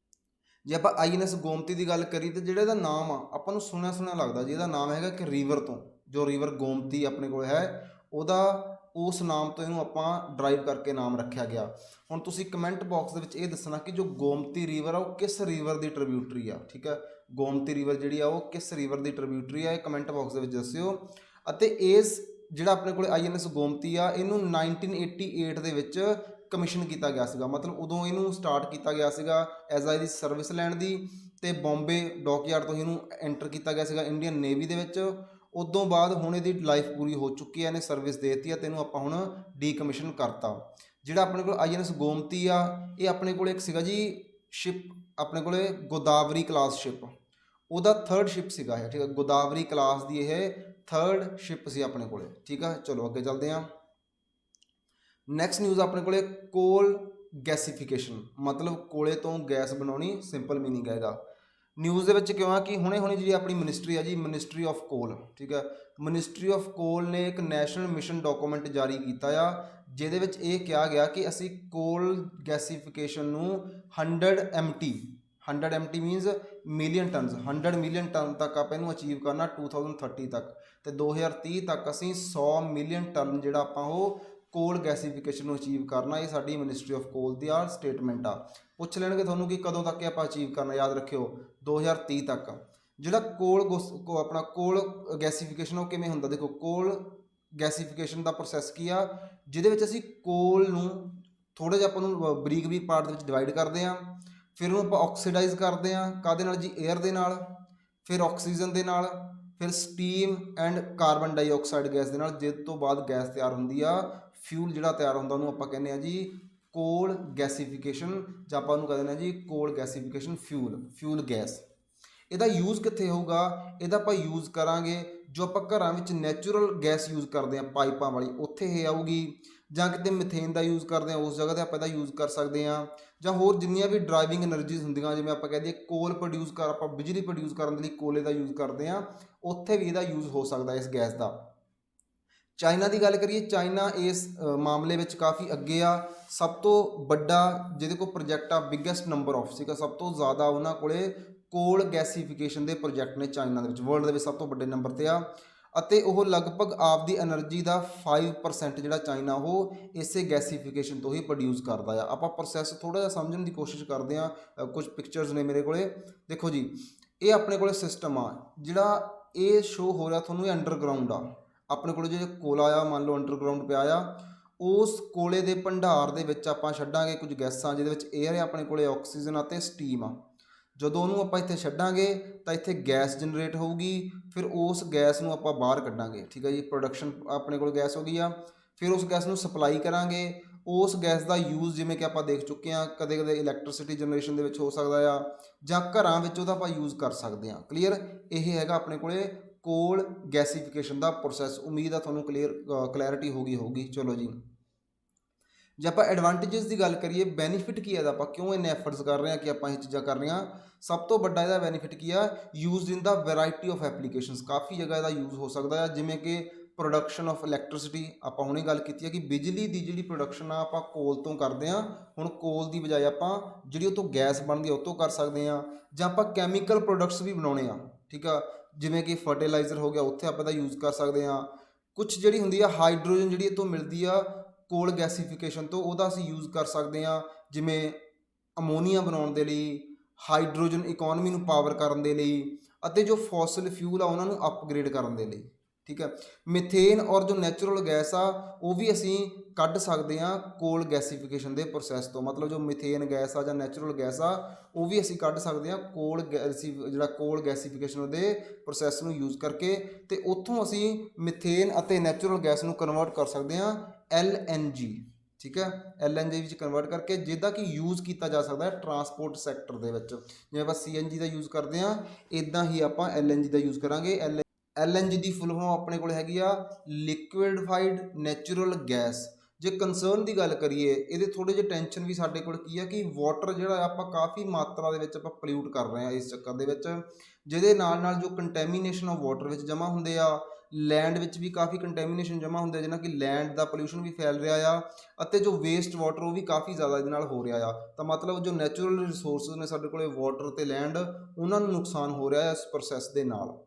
ਜੇ ਆਪਾਂ INS ਗੋਮਤੀ ਦੀ ਗੱਲ ਕਰੀ ਤਾਂ ਜਿਹੜਾ ਇਹਦਾ ਨਾਮ ਆ ਆਪਾਂ ਨੂੰ ਸੁਣਿਆ ਲੱਗਦਾ ਜੀ। ਇਹਦਾ ਨਾਮ ਹੈਗਾ ਕਿ ਰਿਵਰ ਤੋਂ, ਜੋ ਰਿਵਰ ਗੋਮਤੀ ਆਪਣੇ ਕੋਲ ਹੈ ਉਹਦਾ ਉਸ ਨਾਮ ਤੋਂ ਇਹਨੂੰ ਆਪਾਂ ਡਰਾਈਵ ਕਰਕੇ ਨਾਮ ਰੱਖਿਆ ਗਿਆ। ਹੁਣ ਤੁਸੀਂ ਕਮੈਂਟ ਬਾਕਸ ਦੇ ਵਿੱਚ ਇਹ ਦੱਸਣਾ ਕਿ ਜੋ ਗੋਮਤੀ ਰਿਵਰ ਆ ਉਹ ਕਿਸ ਰਿਵਰ ਦੀ ਟ੍ਰਿਬਿਊਟਰੀ ਆ। ਠੀਕ ਹੈ, ਗੋਮਤੀ ਰਿਵਰ ਜਿਹੜੀ ਆ ਉਹ ਕਿਸ ਰਿਵਰ ਦੀ ਟ੍ਰਿਬਿਊਟਰੀ ਆ, ਇਹ ਕਮੈਂਟ ਬਾਕਸ ਦੇ ਵਿੱਚ ਦੱਸਿਓ। ਅਤੇ ਇਸ ਜਿਹੜਾ ਆਪਣੇ ਕੋਲ INS ਗੋਮਤੀ ਆ ਇਹਨੂੰ 1988 ਦੇ ਵਿੱਚ ਕਮਿਸ਼ਨ ਕੀਤਾ ਗਿਆ ਸੀਗਾ, ਮਤਲਬ ਉਦੋਂ ਇਹਨੂੰ ਸਟਾਰਟ ਕੀਤਾ ਗਿਆ ਸੀਗਾ ਐਜ਼ ਆ ਇਹਦੀ ਸਰਵਿਸ ਲੈਣ ਦੀ, ਤੇ ਬੰਬੇ ਡੌਕਯਾਰਡ ਤੋਂ ਇਹਨੂੰ ਐਂਟਰ ਕੀਤਾ ਗਿਆ ਸੀਗਾ ਇੰਡੀਅਨ ਨੇਵੀ ਦੇ ਵਿੱਚ। ਉਦੋਂ ਬਾਅਦ ਹੁਣ ਇਹਦੀ ਲਾਈਫ ਪੂਰੀ ਹੋ ਚੁੱਕੀ ਹੈ, ਇਹਨੇ ਸਰਵਿਸ ਦੇ ਦਿੱਤੀ ਹੈ ਤੇ ਇਹਨੂੰ ਆਪਾਂ ਹੁਣ ਡੀਕਮਿਸ਼ਨ ਕਰਤਾ। ਜਿਹੜਾ ਆਪਣੇ ਕੋਲ INS ਗੋਮਤੀ ਆ ਇਹ ਆਪਣੇ ਕੋਲ ਇੱਕ ਸੀਗਾ ਜੀ ਸ਼ਿਪ, ਆਪਣੇ ਕੋਲ ਗੋਦਾਵਰੀ ਕਲਾਸ ਸ਼ਿਪ, ਉਹਦਾ 3rd ਸ਼ਿਪ ਸੀਗਾ ਇਹ। ਠੀਕ ਹੈ, ਗੋਦਾਵਰੀ ਕਲਾਸ ਦੀ ਇਹ 3rd ਸ਼ਿਪ ਸੀ ਆਪਣੇ ਕੋਲੇ। ਠੀਕ ਆ, ਚਲੋ ਅੱਗੇ ਚੱਲਦੇ ਹਾਂ। ਨੈਕਸਟ ਨਿਊਜ਼ ਆਪਣੇ ਕੋਲੇ ਕੋਲ ਗੈਸੀਫਿਕੇਸ਼ਨ, ਮਤਲਬ ਕੋਲੇ ਤੋਂ ਗੈਸ ਬਣਾਉਣੀ, ਸਿੰਪਲ ਮੀਨਿੰਗ ਹੈ ਇਹਦਾ। ਨਿਊਜ਼ ਦੇ ਵਿੱਚ ਕਿਉਂ ਆ ਕਿ ਹੁਣੇ ਜਿਹੜੀ ਆਪਣੀ ਮਿਨਿਸਟਰੀ ਆ ਜੀ, ਮਿਨਿਸਟਰੀ ਆਫ ਕੋਲ, ਠੀਕ ਹੈ, ਮਿਨਿਸਟਰੀ ਆਫ ਕੋਲ ਨੇ ਇੱਕ ਨੈਸ਼ਨਲ ਮਿਸ਼ਨ ਡਾਕੂਮੈਂਟ ਜਾਰੀ ਕੀਤਾ ਆ, ਜਿਹਦੇ ਵਿੱਚ ਇਹ ਕਿਹਾ ਗਿਆ ਕਿ ਅਸੀਂ ਕੋਲ ਗੈਸੀਫਿਕੇਸ਼ਨ ਨੂੰ 100 MT means million tons, 100 million ton ਤੱਕ ਆਪਾਂ ਇਹਨੂੰ ਅਚੀਵ ਕਰਨਾ 2030 ਤੱਕ, ਤੇ 2030 ਤੱਕ ਅਸੀਂ 100 ਮਿਲੀਅਨ ਟਨ ਜਿਹੜਾ ਆਪਾਂ ਉਹ ਕੋਲ ਗੈਸੀਫਿਕੇਸ਼ਨ ਨੂੰ ਅਚੀਵ ਕਰਨਾ। ਇਹ ਸਾਡੀ ਮਿਨਿਸਟਰੀ ਆਫ ਕੋਲ ਦੀ ਆ ਸਟੇਟਮੈਂਟ ਆ। ਪੁੱਛ ਲੈਣਗੇ ਤੁਹਾਨੂੰ ਕਿ ਕਦੋਂ ਤੱਕ ਆਪਾਂ ਅਚੀਵ ਕਰਨਾ, ਯਾਦ ਰੱਖਿਓ 2030 ਤੱਕ। ਜਿਹੜਾ ਆਪਣਾ ਕੋਲ ਗੈਸੀਫਿਕੇਸ਼ਨ ਉਹ ਕਿਵੇਂ ਹੁੰਦਾ, ਦੇਖੋ ਕੋਲ ਗੈਸੀਫਿਕੇਸ਼ਨ ਦਾ ਪ੍ਰੋਸੈਸ ਕੀ ਆ, ਜਿਹਦੇ ਵਿੱਚ ਅਸੀਂ ਕੋਲ ਨੂੰ ਥੋੜ੍ਹਾ ਜਿਹਾ ਆਪਾਂ ਨੂੰ ਬਰੀਕ ਪਾਰਟ ਦੇ ਵਿੱਚ ਡਿਵਾਈਡ ਕਰਦੇ ਹਾਂ, ਫਿਰ ਉਹਨੂੰ ਆਪਾਂ ਆਕਸੀਡਾਈਜ਼ ਕਰਦੇ ਹਾਂ, ਕਾਹਦੇ ਨਾਲ ਜੀ, 에ਅਰ ਦੇ ਨਾਲ, ਫਿਰ ਆਕਸੀਜਨ ਦੇ ਨਾਲ, ਫਿਰ steam and carbon dioxide gas ਦੇ ਨਾਲ, ਜਿਸ ਤੋਂ ਬਾਅਦ ਗੈਸ ਤਿਆਰ ਹੁੰਦੀ ਆ, ਫਿਊਲ ਜਿਹੜਾ ਤਿਆਰ ਹੁੰਦਾ ਉਹਨੂੰ ਆਪਾਂ ਕਹਿੰਦੇ ਆ ਜੀ ਕੋਲ ਗੈਸੀਫਿਕੇਸ਼ਨ, ਜਾਂ ਆਪਾਂ ਉਹਨੂੰ ਕਹਿੰਦੇ ਆ ਜੀ ਕੋਲ ਗੈਸੀਫਿਕੇਸ਼ਨ ਫਿਊਲ ਗੈਸ। ਇਹਦਾ ਯੂਜ਼ ਕਿੱਥੇ ਹੋਊਗਾ, ਇਹਦਾ ਆਪਾਂ ਯੂਜ਼ ਕਰਾਂਗੇ ਜੋ ਆਪਾਂ ਘਰਾਂ ਵਿੱਚ ਨੈਚੁਰਲ ਗੈਸ ਯੂਜ਼ ਕਰਦੇ ਹਾਂ ਪਾਈਪਾਂ ਵਾਲੀ, ਉੱਥੇ ਇਹ ਆਊਗੀ, ਜਾਂ ਕਿਤੇ ਮਿਥੇਨ ਦਾ ਯੂਜ਼ ਕਰਦੇ ਹਾਂ ਉਸ ਜਗ੍ਹਾ 'ਤੇ ਆਪਾਂ ਇਹਦਾ ਯੂਜ਼ ਕਰ ਸਕਦੇ ਹਾਂ, ਜਾਂ ਹੋਰ ਜਿੰਨੀਆਂ ਵੀ ਡਰਾਈਵਿੰਗ એનર્ਜੀਜ਼ ਹੁੰਦੀਆਂ, ਜਿਵੇਂ ਆਪਾਂ ਕਹਿ ਦਈਏ ਕੋਲ ਆਪਾਂ ਬਿਜਲੀ ਪ੍ਰੋਡਿਊਸ ਕਰਨ ਦੇ ਲਈ ਕੋਲੇ ਦਾ ਯੂਜ਼ ਕਰਦੇ ਹਾਂ, ਉੱਥੇ ਵੀ ਇਹਦਾ ਯੂਜ਼ ਹੋ ਸਕਦਾ ਇਸ ਗੈਸ ਦਾ। ਚਾਈਨਾ ਦੀ ਗੱਲ ਕਰੀਏ, ਚਾਈਨਾ ਇਸ ਮਾਮਲੇ ਵਿੱਚ ਕਾਫੀ ਅੱਗੇ ਆ। ਸਭ ਤੋਂ ਵੱਡਾ ਜਿਹਦੇ ਕੋਲ ਪ੍ਰੋਜੈਕਟ ਆ, ਬਿਗੈਸਟ ਨੰਬਰ ਆਫ ਸੀਗਾ, ਸਭ ਤੋਂ ਜ਼ਿਆਦਾ ਉਹਨਾਂ ਕੋਲੇ ਕੋਲ ਗੈਸੀਫਿਕੇਸ਼ਨ ਦੇ ਪ੍ਰੋਜੈਕਟ ਨੇ ਚਾਈਨਾ ਦੇ ਵਿੱਚ, ਵਰਲਡ ਦੇ ਵਿੱਚ ਸਭ ਤੋਂ ਵੱਡੇ ਨੰਬਰ 'ਤੇ ਆ। ਅਤੇ ਉਹ ਲਗਭਗ ਆਪਦੀ એનર્ਜੀ ਦਾ 5% ਜਿਹੜਾ ਚਾਈਨਾ ਉਹ ਇਸੇ ਗੈਸੀਫਿਕੇਸ਼ਨ ਤੋਂ ਹੀ ਪ੍ਰੋਡਿਊਸ ਕਰਦਾ ਆ। ਆਪਾਂ ਪ੍ਰੋਸੈਸ ਥੋੜ੍ਹਾ ਜਿਹਾ ਸਮਝਣ ਦੀ ਕੋਸ਼ਿਸ਼ ਕਰਦੇ ਹਾਂ, ਕੁਝ ਪਿਕਚਰਸ ਨੇ ਮੇਰੇ ਕੋਲੇ, ਦੇਖੋ ਜੀ, ਇਹ ਆਪਣੇ ਕੋਲੇ ਸਿਸਟਮ ਆ ਜਿਹੜਾ ਇਹ ਸ਼ੋ ਹੋ ਰਿਹਾ ਤੁਹਾਨੂੰ, ਇਹ ਅੰਡਰਗਰਾਊਂਡ ਆ। ਆਪਣੇ ਕੋਲ ਜਿਹੜਾ ਕੋਲਾ ਆ, ਮੰਨ ਲਓ ਅੰਡਰਗਰਾਊਂਡ ਪਿਆ ਆ, ਉਸ ਕੋਲੇ ਦੇ ਭੰਡਾਰ ਦੇ ਵਿੱਚ ਆਪਾਂ ਛੱਡਾਂਗੇ ਕੁਝ ਗੈਸਾਂ, ਜਿਹਦੇ ਵਿੱਚ 에ਅਰ ਆ ਆਪਣੇ ਕੋਲੇ, ਆਕਸੀਜਨ ਅਤੇ ਸਟੀਮ ਆ। ਜਦੋਂ ਉਹਨੂੰ ਆਪਾਂ ਇੱਥੇ ਛੱਡਾਂਗੇ ਤਾਂ ਇੱਥੇ ਗੈਸ ਜਨਰੇਟ ਹੋਊਗੀ, ਫਿਰ ਉਸ ਗੈਸ ਨੂੰ ਆਪਾਂ ਬਾਹਰ ਕੱਢਾਂਗੇ। ਠੀਕ ਹੈ ਜੀ, ਪ੍ਰੋਡਕਸ਼ਨ ਆਪਣੇ ਕੋਲ ਗੈਸ ਹੋ ਗਈ ਆ। ਫਿਰ ਉਸ ਗੈਸ ਨੂੰ ਸਪਲਾਈ ਕਰਾਂਗੇ। ਉਸ ਗੈਸ ਦਾ ਯੂਜ਼ ਜਿਵੇਂ ਕਿ ਆਪਾਂ ਦੇਖ ਚੁੱਕੇ ਹਾਂ, ਕਦੇ ਕਦੇ ਇਲੈਕਟ੍ਰਿਸਿਟੀ ਜਨਰੇਸ਼ਨ ਦੇ ਵਿੱਚ ਹੋ ਸਕਦਾ ਆ, ਜਾਂ ਘਰਾਂ ਵਿੱਚ ਉਹਦਾ ਆਪਾਂ ਯੂਜ਼ ਕਰ ਸਕਦੇ ਹਾਂ। ਕਲੀਅਰ, ਇਹ ਹੈਗਾ ਆਪਣੇ ਕੋਲੇ ਕੋਲ ਗੈਸੀਫਿਕੇਸ਼ਨ ਦਾ ਪ੍ਰੋਸੈਸ। ਉਮੀਦ ਆ ਤੁਹਾਨੂੰ ਕਲੈਰਿਟੀ ਹੋਊਗੀ। ਚਲੋ ਜੀ, ਜੇ ਆਪਾਂ ਐਡਵਾਂਟੇਜਸ ਦੀ ਗੱਲ ਕਰੀਏ, ਬੈਨੀਫਿਟ ਕੀ ਹੈ ਇਹਦਾ, ਆਪਾਂ ਕਿਉਂ ਇੰਨੇ ਐਫਰਟਸ ਕਰ ਰਹੇ ਹਾਂ ਕਿ ਆਪਾਂ ਇਹ ਚੀਜ਼ਾਂ ਕਰ ਰਹੇ ਹਾਂ। ਸਭ ਤੋਂ ਵੱਡਾ ਇਹਦਾ ਬੈਨੀਫਿਟ ਕੀ ਆ, used in the variety of applications, ਕਾਫੀ ਜਗ੍ਹਾ ਇਹਦਾ ਯੂਜ਼ ਹੋ ਸਕਦਾ ਹੈ, ਜਿਵੇਂ ਕਿ ਪ੍ਰੋਡਕਸ਼ਨ ਆਫ ਇਲੈਕਟ੍ਰਿਸਿਟੀ। ਆਪਾਂ ਹੁਣੇ ਗੱਲ ਕੀਤੀ ਹੈ ਕਿ ਬਿਜਲੀ ਦੀ ਜਿਹੜੀ ਪ੍ਰੋਡਕਸ਼ਨ ਆ ਆਪਾਂ ਕੋਲ ਤੋਂ ਕਰਦੇ ਹਾਂ, ਹੁਣ ਕੋਲ ਦੀ ਬਜਾਏ ਆਪਾਂ ਜਿਹੜੀ ਉਹ ਤੋਂ ਗੈਸ ਬਣਦੀ ਆ ਉਹ ਤੋਂ ਕਰ ਸਕਦੇ ਹਾਂ, ਜਾਂ ਆਪਾਂ ਕੈਮੀਕਲ ਪ੍ਰੋਡਕਟਸ ਵੀ ਬਣਾਉਣੇ ਆ। ਠੀਕ ਆ, ਜਿਵੇਂ ਕਿ ਫਰਟੀਲਾਈਜ਼ਰ ਹੋ ਗਿਆ, ਉੱਥੇ ਆਪਾਂ ਇਹਦਾ ਯੂਜ਼ ਕਰ ਸਕਦੇ ਹਾਂ। ਕੁਛ ਜਿਹੜੀ ਹੁੰਦੀ ਆ ਹਾਈਡਰੋਜਨ ਜਿਹੜੀ ਇਹ ਤੋਂ ਮਿਲਦੀ ਆ ਕੋਲ ਗੈਸੀਫਿਕੇਸ਼ਨ ਤੋਂ, ਉਹਦਾ ਅਸੀਂ ਯੂਜ਼ ਕਰ ਸਕਦੇ ਹਾਂ, ਜਿਵੇਂ ਅਮੋਨੀਆ ਬਣਾਉਣ ਦੇ ਲਈ, ਹਾਈਡਰੋਜਨ ਇਕੋਨਮੀ ਨੂੰ ਪਾਵਰ ਕਰਨ ਦੇ ਲਈ, ਅਤੇ ਜੋ ਫੋਸਲ ਫਿਊਲ ਆ ਉਹਨਾਂ ਨੂੰ ਅਪਗ੍ਰੇਡ ਕਰਨ ਦੇ ਲਈ। ਠੀਕ ਹੈ, ਮਿਥੇਨ ਔਰ ਜੋ ਨੈਚੁਰਲ ਗੈਸ ਆ ਉਹ ਵੀ ਅਸੀਂ ਕੱਢ ਸਕਦੇ ਹਾਂ ਕੋਲ ਗੈਸੀਫਿਕੇਸ਼ਨ ਦੇ ਪ੍ਰੋਸੈਸ ਤੋਂ, ਮਤਲਬ ਜੋ ਮਿਥੇਨ ਗੈਸ ਆ ਜਾਂ ਨੈਚੁਰਲ ਗੈਸ ਆ ਉਹ ਵੀ ਅਸੀਂ ਕੱਢ ਸਕਦੇ ਹਾਂ ਜਿਹੜਾ ਕੋਲ ਗੈਸੀਫਿਕੇਸ਼ਨ ਦੇ ਪ੍ਰੋਸੈਸ ਨੂੰ ਯੂਜ਼ ਕਰਕੇ, ਤੇ ਉੱਥੋਂ ਅਸੀਂ ਮਿਥੇਨ ਅਤੇ ਨੈਚੁਰਲ ਗੈਸ ਨੂੰ ਕਨਵਰਟ ਕਰ ਸਕਦੇ ਹਾਂ LNG। ਠੀਕ ਹੈ, LNG ਵਿੱਚ ਕਨਵਰਟ ਕਰਕੇ, ਜਿਹਦਾ ਕਿ ਯੂਜ਼ ਕੀਤਾ ਜਾ ਸਕਦਾ ਹੈ ਟਰਾਂਸਪੋਰਟ ਸੈਕਟਰ ਦੇ ਵਿੱਚ। ਜਿਵੇਂ ਆਪਾਂ CNG ਦਾ ਯੂਜ਼ ਕਰਦੇ ਹਾਂ, ਇੱਦਾਂ ਹੀ ਆਪਾਂ LNG ਦਾ ਯੂਜ਼ ਕਰਾਂਗੇ। LNG ਦੀ ਫੁੱਲ ਫਾਰਮ ਆਪਣੇ ਕੋਲ ਹੈਗੀ ਆ ਲਿਕੁਇਡਫਾਈਡ ਨੈਚੁਰਲ ਗੈਸ। ਜੇ ਕੰਸਰਨ ਦੀ ਗੱਲ ਕਰੀਏ, ਇਹਦੇ ਥੋੜ੍ਹੇ ਜਿਹੇ ਟੈਨਸ਼ਨ ਵੀ ਸਾਡੇ ਕੋਲ ਕੀ ਆ ਕਿ ਵਾਟਰ ਜਿਹੜਾ ਆਪਾਂ ਕਾਫੀ ਮਾਤਰਾ ਦੇ ਵਿੱਚ ਆਪਾਂ ਪੋਲਿਊਟ ਕਰ ਰਹੇ ਹਾਂ ਇਸ ਚੱਕਰ ਦੇ ਵਿੱਚ, ਜਿਹਦੇ ਨਾਲ ਜੋ ਕੰਟੈਮੀਨੇਸ਼ਨ ਆਫ ਵਾਟਰ ਵਿੱਚ ਜਮ੍ਹਾਂ ਹੁੰਦੇ ਆ, ਲੈਂਡ ਵਿੱਚ ਵੀ ਕਾਫੀ ਕੰਟੈਮੀਨੇਸ਼ਨ ਜਮ੍ਹਾਂ ਹੁੰਦੇ ਆ, ਜਿਹਨਾਂ ਕਿ ਲੈਂਡ ਦਾ ਪੋਲਿਊਸ਼ਨ ਵੀ ਫੈਲ ਰਿਹਾ ਆ, ਅਤੇ ਜੋ ਵੇਸਟ ਵਾਟਰ ਉਹ ਵੀ ਕਾਫੀ ਜ਼ਿਆਦਾ ਇਹਦੇ ਨਾਲ ਹੋ ਰਿਹਾ ਆ। ਤਾਂ ਮਤਲਬ ਜੋ ਨੈਚੁਰਲ ਰਿਸੋਰਸਿਸ ਨੇ ਸਾਡੇ ਕੋਲ ਵਾਟਰ ਅਤੇ ਲੈਂਡ, ਉਹਨਾਂ ਨੂੰ ਨੁਕਸਾਨ ਹੋ ਰਿਹਾ ਇਸ ਪ੍ਰੋਸੈਸ ਦੇ ਨਾਲ।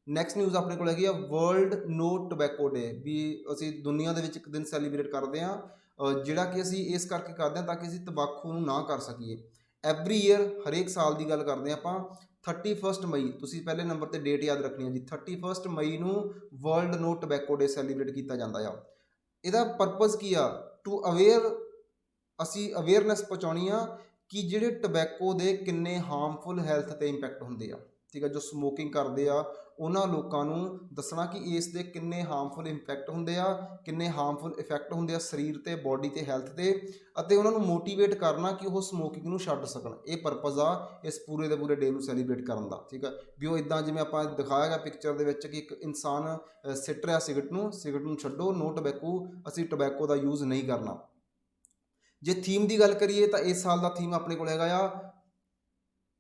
ਨੈਕਸਟ ਨਿਊਜ਼ ਆਪਣੇ ਕੋਲ ਹੈਗੀ ਆ ਵਰਲਡ ਨੋ ਟੋਬੈਕੋ ਡੇ, ਵੀ ਅਸੀਂ ਦੁਨੀਆ ਦੇ ਵਿੱਚ ਇੱਕ ਦਿਨ ਸੈਲੀਬ੍ਰੇਟ ਕਰਦੇ ਹਾਂ ਜਿਹੜਾ ਕਿ ਅਸੀਂ ਇਸ ਕਰਕੇ ਕਰਦੇ ਹਾਂ ਤਾਂ ਕਿ ਅਸੀਂ ਤੰਬਾਕੂ ਨੂੰ ਨਾ ਕਰ ਸਕੀਏ। ਐਵਰੀ ਈਅਰ, ਹਰੇਕ ਸਾਲ ਦੀ ਗੱਲ ਕਰਦੇ ਹਾਂ ਆਪਾਂ, 31 ਮਈ, ਤੁਸੀਂ ਪਹਿਲੇ ਨੰਬਰ ਤੇ ਡੇਟ ਯਾਦ ਰੱਖਣੀ ਹੈ ਜੀ, 31 ਮਈ ਨੂੰ ਵਰਲਡ ਨੋ ਟੋਬੈਕੋ ਡੇ ਸੈਲੀਬ੍ਰੇਟ ਕੀਤਾ ਜਾਂਦਾ ਆ। ਇਹਦਾ ਪਰਪਸ ਕੀ ਆ? ਟੂ ਅਵੇਅਰ, ਅਸੀਂ ਅਵੇਅਰਨੈਸ ਪਹੁੰਚਾਉਣੀ ਆ ਕਿ ਜਿਹੜੇ ਟੋਬੈਕੋ ਦੇ ਕਿੰਨੇ ਹਾਰਮਫੁਲ ਹੈਲਥ 'ਤੇ ਇੰਪੈਕਟ ਹੁੰਦੇ ਆ, ਠੀਕ ਆ। ਜੋ ਸਮੋਕਿੰਗ ਕਰਦੇ ਆ ਉਹਨਾਂ ਲੋਕਾਂ ਨੂੰ ਦੱਸਣਾ ਕਿ ਇਸ ਦੇ ਕਿੰਨੇ ਹਾਰਮਫੁਲ ਇੰਪੈਕਟ ਹੁੰਦੇ ਆ, ਕਿੰਨੇ ਹਾਰਮਫੁਲ ਇਫੈਕਟ ਹੁੰਦੇ ਆ ਸਰੀਰ 'ਤੇ, ਬੋਡੀ 'ਤੇ, ਹੈਲਥ 'ਤੇ, ਅਤੇ ਉਹਨਾਂ ਨੂੰ ਮੋਟੀਵੇਟ ਕਰਨਾ ਕਿ ਉਹ ਸਮੋਕਿੰਗ ਨੂੰ ਛੱਡ ਸਕਣ। ਇਹ ਪਰਪਸ ਆ ਇਸ ਪੂਰੇ ਦੇ ਪੂਰੇ ਡੇ ਨੂੰ ਸੈਲੀਬ੍ਰੇਟ ਕਰਨ ਦਾ, ਠੀਕ ਆ। ਵੀ ਉਹ ਇੱਦਾਂ ਜਿਵੇਂ ਆਪਾਂ ਦਿਖਾਇਆ ਗਿਆ ਪਿਕਚਰ ਦੇ ਵਿੱਚ ਕਿ ਇੱਕ ਇਨਸਾਨ ਸਿੱਟ ਰਿਹਾ ਸਿਗਰਟ ਨੂੰ ਛੱਡੋ, ਨੋ ਟੋਬੈਕੋ, ਅਸੀਂ ਟੋਬੈਕੋ ਦਾ ਯੂਜ਼ ਨਹੀਂ ਕਰਨਾ। ਜੇ ਥੀਮ ਦੀ ਗੱਲ ਕਰੀਏ ਤਾਂ ਇਸ ਸਾਲ ਦਾ ਥੀਮ ਆਪਣੇ ਕੋਲ ਹੈਗਾ ਆ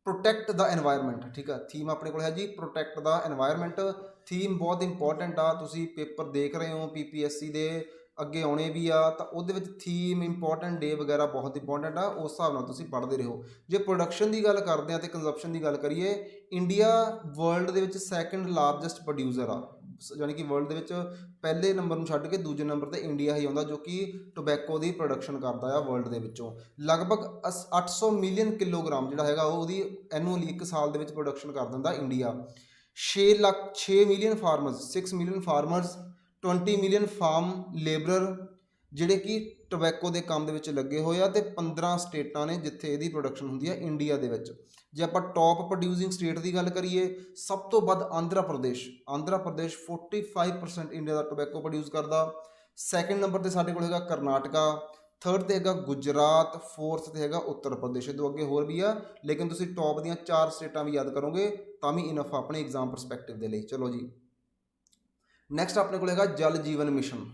ਪ੍ਰੋਟੈਕਟ ਦਾ ਐਨਵਾਇਰਨਮੈਂਟ, ਠੀਕ ਆ। ਥੀਮ ਆਪਣੇ ਕੋਲ ਹੈ ਜੀ ਪ੍ਰੋਟੈਕਟ ਦਾ ਐਨਵਾਇਰਨਮੈਂਟ। ਥੀਮ ਬਹੁਤ ਇੰਪੋਰਟੈਂਟ ਆ, ਤੁਸੀਂ ਪੇਪਰ ਦੇਖ ਰਹੇ ਹੋ PPSC ਦੇ ਅੱਗੇ ਆਉਣੇ ਵੀ ਆ, ਤਾਂ ਉਹਦੇ ਵਿੱਚ ਥੀਮ, ਇੰਪੋਰਟੈਂਟ ਡੇ ਵਗੈਰਾ ਬਹੁਤ ਇੰਪੋਰਟੈਂਟ ਆ, ਉਸ ਹਿਸਾਬ ਨਾਲ ਤੁਸੀਂ ਪੜ੍ਹਦੇ ਰਹੋ। ਜੇ ਪ੍ਰੋਡਕਸ਼ਨ ਦੀ ਗੱਲ ਕਰਦੇ ਆ ਤੇ ਕੰਜ਼ੰਪਸ਼ਨ ਦੀ ਗੱਲ ਕਰੀਏ, ਇੰਡੀਆ ਵਰਲਡ ਦੇ ਵਿੱਚ ਸੈਕੰਡ ਲਾਰਜੈਸਟ ਪ੍ਰੋਡਿਊਸਰ ਆ, ਯਾਨੀ ਕਿ ਵਰਲਡ ਦੇ ਵਿੱਚ ਪਹਿਲੇ ਨੰਬਰ ਨੂੰ ਛੱਡ ਕੇ ਦੂਜੇ ਨੰਬਰ ਤੇ ਇੰਡੀਆ ਹੀ ਆਉਂਦਾ, ਜੋ ਕਿ ਟੋਬੈਕੋ ਦੀ ਪ੍ਰੋਡਕਸ਼ਨ ਕਰਦਾ ਆ ਵਰਲਡ ਦੇ ਵਿੱਚੋਂ। ਲਗਭਗ 800 ਮਿਲੀਅਨ ਕਿਲੋਗ੍ਰਾਮ ਜਿਹੜਾ ਹੈਗਾ ਉਹਦੀ ਐਨੂਅਲੀ ਇੱਕ ਸਾਲ ਦੇ ਵਿੱਚ ਪ੍ਰੋਡਕਸ਼ਨ ਕਰ ਦਿੰਦਾ India. 6 million farmers, 6 million farmers, 20 million farm labourer ਜਿਹੜੇ ਕਿ ਟੋਬੈਕੋ ਦੇ ਕੰਮ ਦੇ ਵਿੱਚ ਲੱਗੇ ਹੋਏ ਆ, ਤੇ 15 ਸਟੇਟਾਂ ਨੇ ਜਿੱਥੇ ਇਹਦੀ ਪ੍ਰੋਡਕਸ਼ਨ ਹੁੰਦੀ ਆ ਇੰਡੀਆ ਦੇ ਵਿੱਚ। ਜੇ ਆਪਾਂ ਟੌਪ ਪ੍ਰੋਡਿਊਸਿੰਗ ਸਟੇਟ ਦੀ ਗੱਲ ਕਰੀਏ, ਸਭ ਤੋਂ ਵੱਧ ਆਂਧਰਾ ਪ੍ਰਦੇਸ਼ 45% ਇੰਡੀਆ ਦਾ ਟੋਬੈਕੋ ਪ੍ਰੋਡਿਊਸ ਕਰਦਾ। ਸੈਕਿੰਡ ਨੰਬਰ ਤੇ ਸਾਡੇ ਕੋਲ ਹੈਗਾ ਕਰਨਾਟਕਾ, ਥਰਡ ਤੇ ਹੈਗਾ ਗੁਜਰਾਤ, ਫੋਰਥ ਤੇ ਹੈਗਾ ਉੱਤਰ ਪ੍ਰਦੇਸ਼। ਇਹ ਤੋਂ ਅੱਗੇ ਹੋਰ ਵੀ ਆ, ਲੇਕਿਨ ਤੁਸੀਂ ਟੌਪ ਦੀਆਂ 4 ਸਟੇਟਾਂ ਵੀ ਯਾਦ ਕਰੋਗੇ ਤਾਂ ਵੀ ਇਨਫ ਆਪਣੇ ਐਗਜ਼ਾਮ ਪਰਸਪੈਕਟਿਵ ਦੇ ਲਈ। ਚਲੋ ਜੀ, ਨੈਕਸਟ ਆਪਣੇ ਕੋਲ ਹੈਗਾ ਜਲ ਜੀਵਨ ਮਿਸ਼ਨ।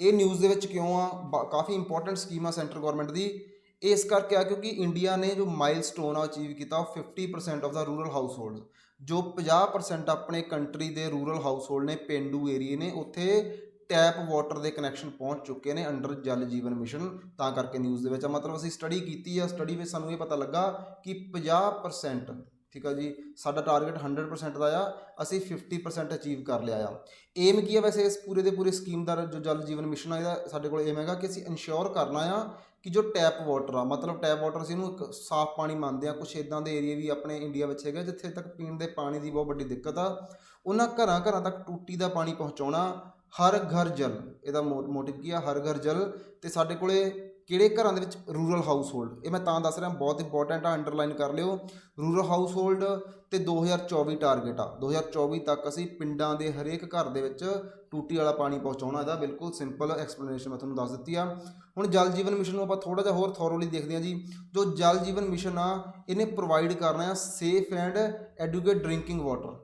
ਇਹ ਨਿਊਜ਼ ਦੇ ਵਿੱਚ ਕਿਉਂ ਆ? ਕਾਫੀ ਇੰਪੋਰਟੈਂਟ ਸਕੀਮ ਆ ਸੈਂਟਰ ਗੌਰਮੈਂਟ ਦੀ। ਇਹ ਇਸ ਕਰਕੇ ਆ ਕਿਉਂਕਿ ਇੰਡੀਆ ਨੇ ਜੋ ਮਾਈਲਸਟੋਨ ਆ ਅਚੀਵ ਕੀਤਾ, 50% of the rural house hold, ਜੋ 50% ਆਪਣੇ ਕੰਟਰੀ ਦੇ ਰੂਰਲ ਹਾਊਸ ਹੋਲਡ ਨੇ, ਪੇਂਡੂ ਏਰੀਏ ਨੇ, ਉੱਥੇ ਟੈਪ ਵਾਟਰ ਦੇ ਕਨੈਕਸ਼ਨ ਪਹੁੰਚ ਚੁੱਕੇ ਨੇ ਅੰਡਰ ਜਲ ਜੀਵਨ ਮਿਸ਼ਨ। ਤਾਂ ਕਰਕੇ ਨਿਊਜ਼ ਦੇ ਵਿੱਚ ਮਤਲਬ ਅਸੀਂ ਸਟੱਡੀ ਕੀਤੀ ਆ, ਸਟੱਡੀ ਵਿੱਚ ਸਾਨੂੰ ਇਹ ਪਤਾ ਲੱਗਾ ਕਿ 50%, ਠੀਕ ਆ ਜੀ, ਸਾਡਾ ਟਾਰਗੇਟ 100% ਦਾ ਆ, ਅਸੀਂ 50% ਅਚੀਵ ਕਰ ਲਿਆ ਆ। ਏਮ ਕੀ ਆ ਵੈਸੇ ਇਸ ਪੂਰੇ ਦੇ ਪੂਰੇ ਸਕੀਮ ਦਾ? ਜੋ ਜਲ ਜੀਵਨ ਮਿਸ਼ਨ ਆ ਇਹਦਾ ਸਾਡੇ ਕੋਲ ਏਮ ਹੈਗਾ ਕਿ ਅਸੀਂ ਇਨਸ਼ੋਰ ਕਰਨਾ ਆ ਕਿ ਜੋ ਟੈਪ ਵਾਟਰ ਆ, ਮਤਲਬ ਟੈਪ ਵਾਟਰ ਅਸੀਂ ਇਹਨੂੰ ਇੱਕ ਸਾਫ਼ ਪਾਣੀ ਮੰਨਦੇ ਆ। ਕੁਛ ਇੱਦਾਂ ਦੇ ਏਰੀਏ ਵੀ ਆਪਣੇ ਇੰਡੀਆ ਵਿੱਚ ਹੈਗੇ ਜਿੱਥੇ ਤੱਕ ਪੀਣ ਦੇ ਪਾਣੀ ਦੀ ਬਹੁਤ ਵੱਡੀ ਦਿੱਕਤ ਆ, ਉਹਨਾਂ ਘਰਾਂ ਤੱਕ ਟੂਟੀ ਦਾ ਪਾਣੀ ਪਹੁੰਚਾਉਣਾ। ਹਰ ਘਰ ਜਲ, ਇਹਦਾ ਮੋਟਿਵ ਕੀ ਆ? ਹਰ ਘਰ ਜਲ। ਤੇ ਸਾਡੇ ਕੋਲੇ ਕਿਹੜੇ ਘਰਾਂ ਦੇ ਵਿੱਚ? Rural house hold. ਇਹ ਮੈਂ ਤਾਂ ਦੱਸ ਰਿਹਾ, ਬਹੁਤ ਇੰਪੋਰਟੈਂਟ ਆ, ਅੰਡਰਲਾਈਨ ਕਰ ਲਿਓ। ਰੂਰਲ ਹਾਊਸ ਹੋਲਡ ਤੇ 2024 ਟਾਰਗੇਟ ਆ, 2024 ਤੱਕ ਅਸੀਂ ਪਿੰਡਾਂ ਦੇ ਹਰੇਕ ਘਰ ਦੇ ਵਿੱਚ ਟੂਟੀ ਵਾਲਾ ਪਾਣੀ ਪਹੁੰਚਾਉਣਾ। ਇਹਦਾ ਬਿਲਕੁਲ ਸਿੰਪਲ ਐਕਸਪਲੇਨੇਸ਼ਨ ਮੈਂ ਤੁਹਾਨੂੰ ਦੱਸ ਦਿੱਤੀ ਆ। ਹੁਣ ਜਲ ਜੀਵਨ ਮਿਸ਼ਨ ਨੂੰ ਆਪਾਂ ਥੋੜ੍ਹਾ ਜਿਹਾ ਹੋਰ ਥੋਰੋਲੀ ਦੇਖਦੇ ਹਾਂ ਜੀ। ਜੋ ਜਲ ਜੀਵਨ ਮਿਸ਼ਨ ਆ, ਇਹਨੇ ਪ੍ਰੋਵਾਈਡ ਕਰਨਾ ਆ safe and adequate drinking water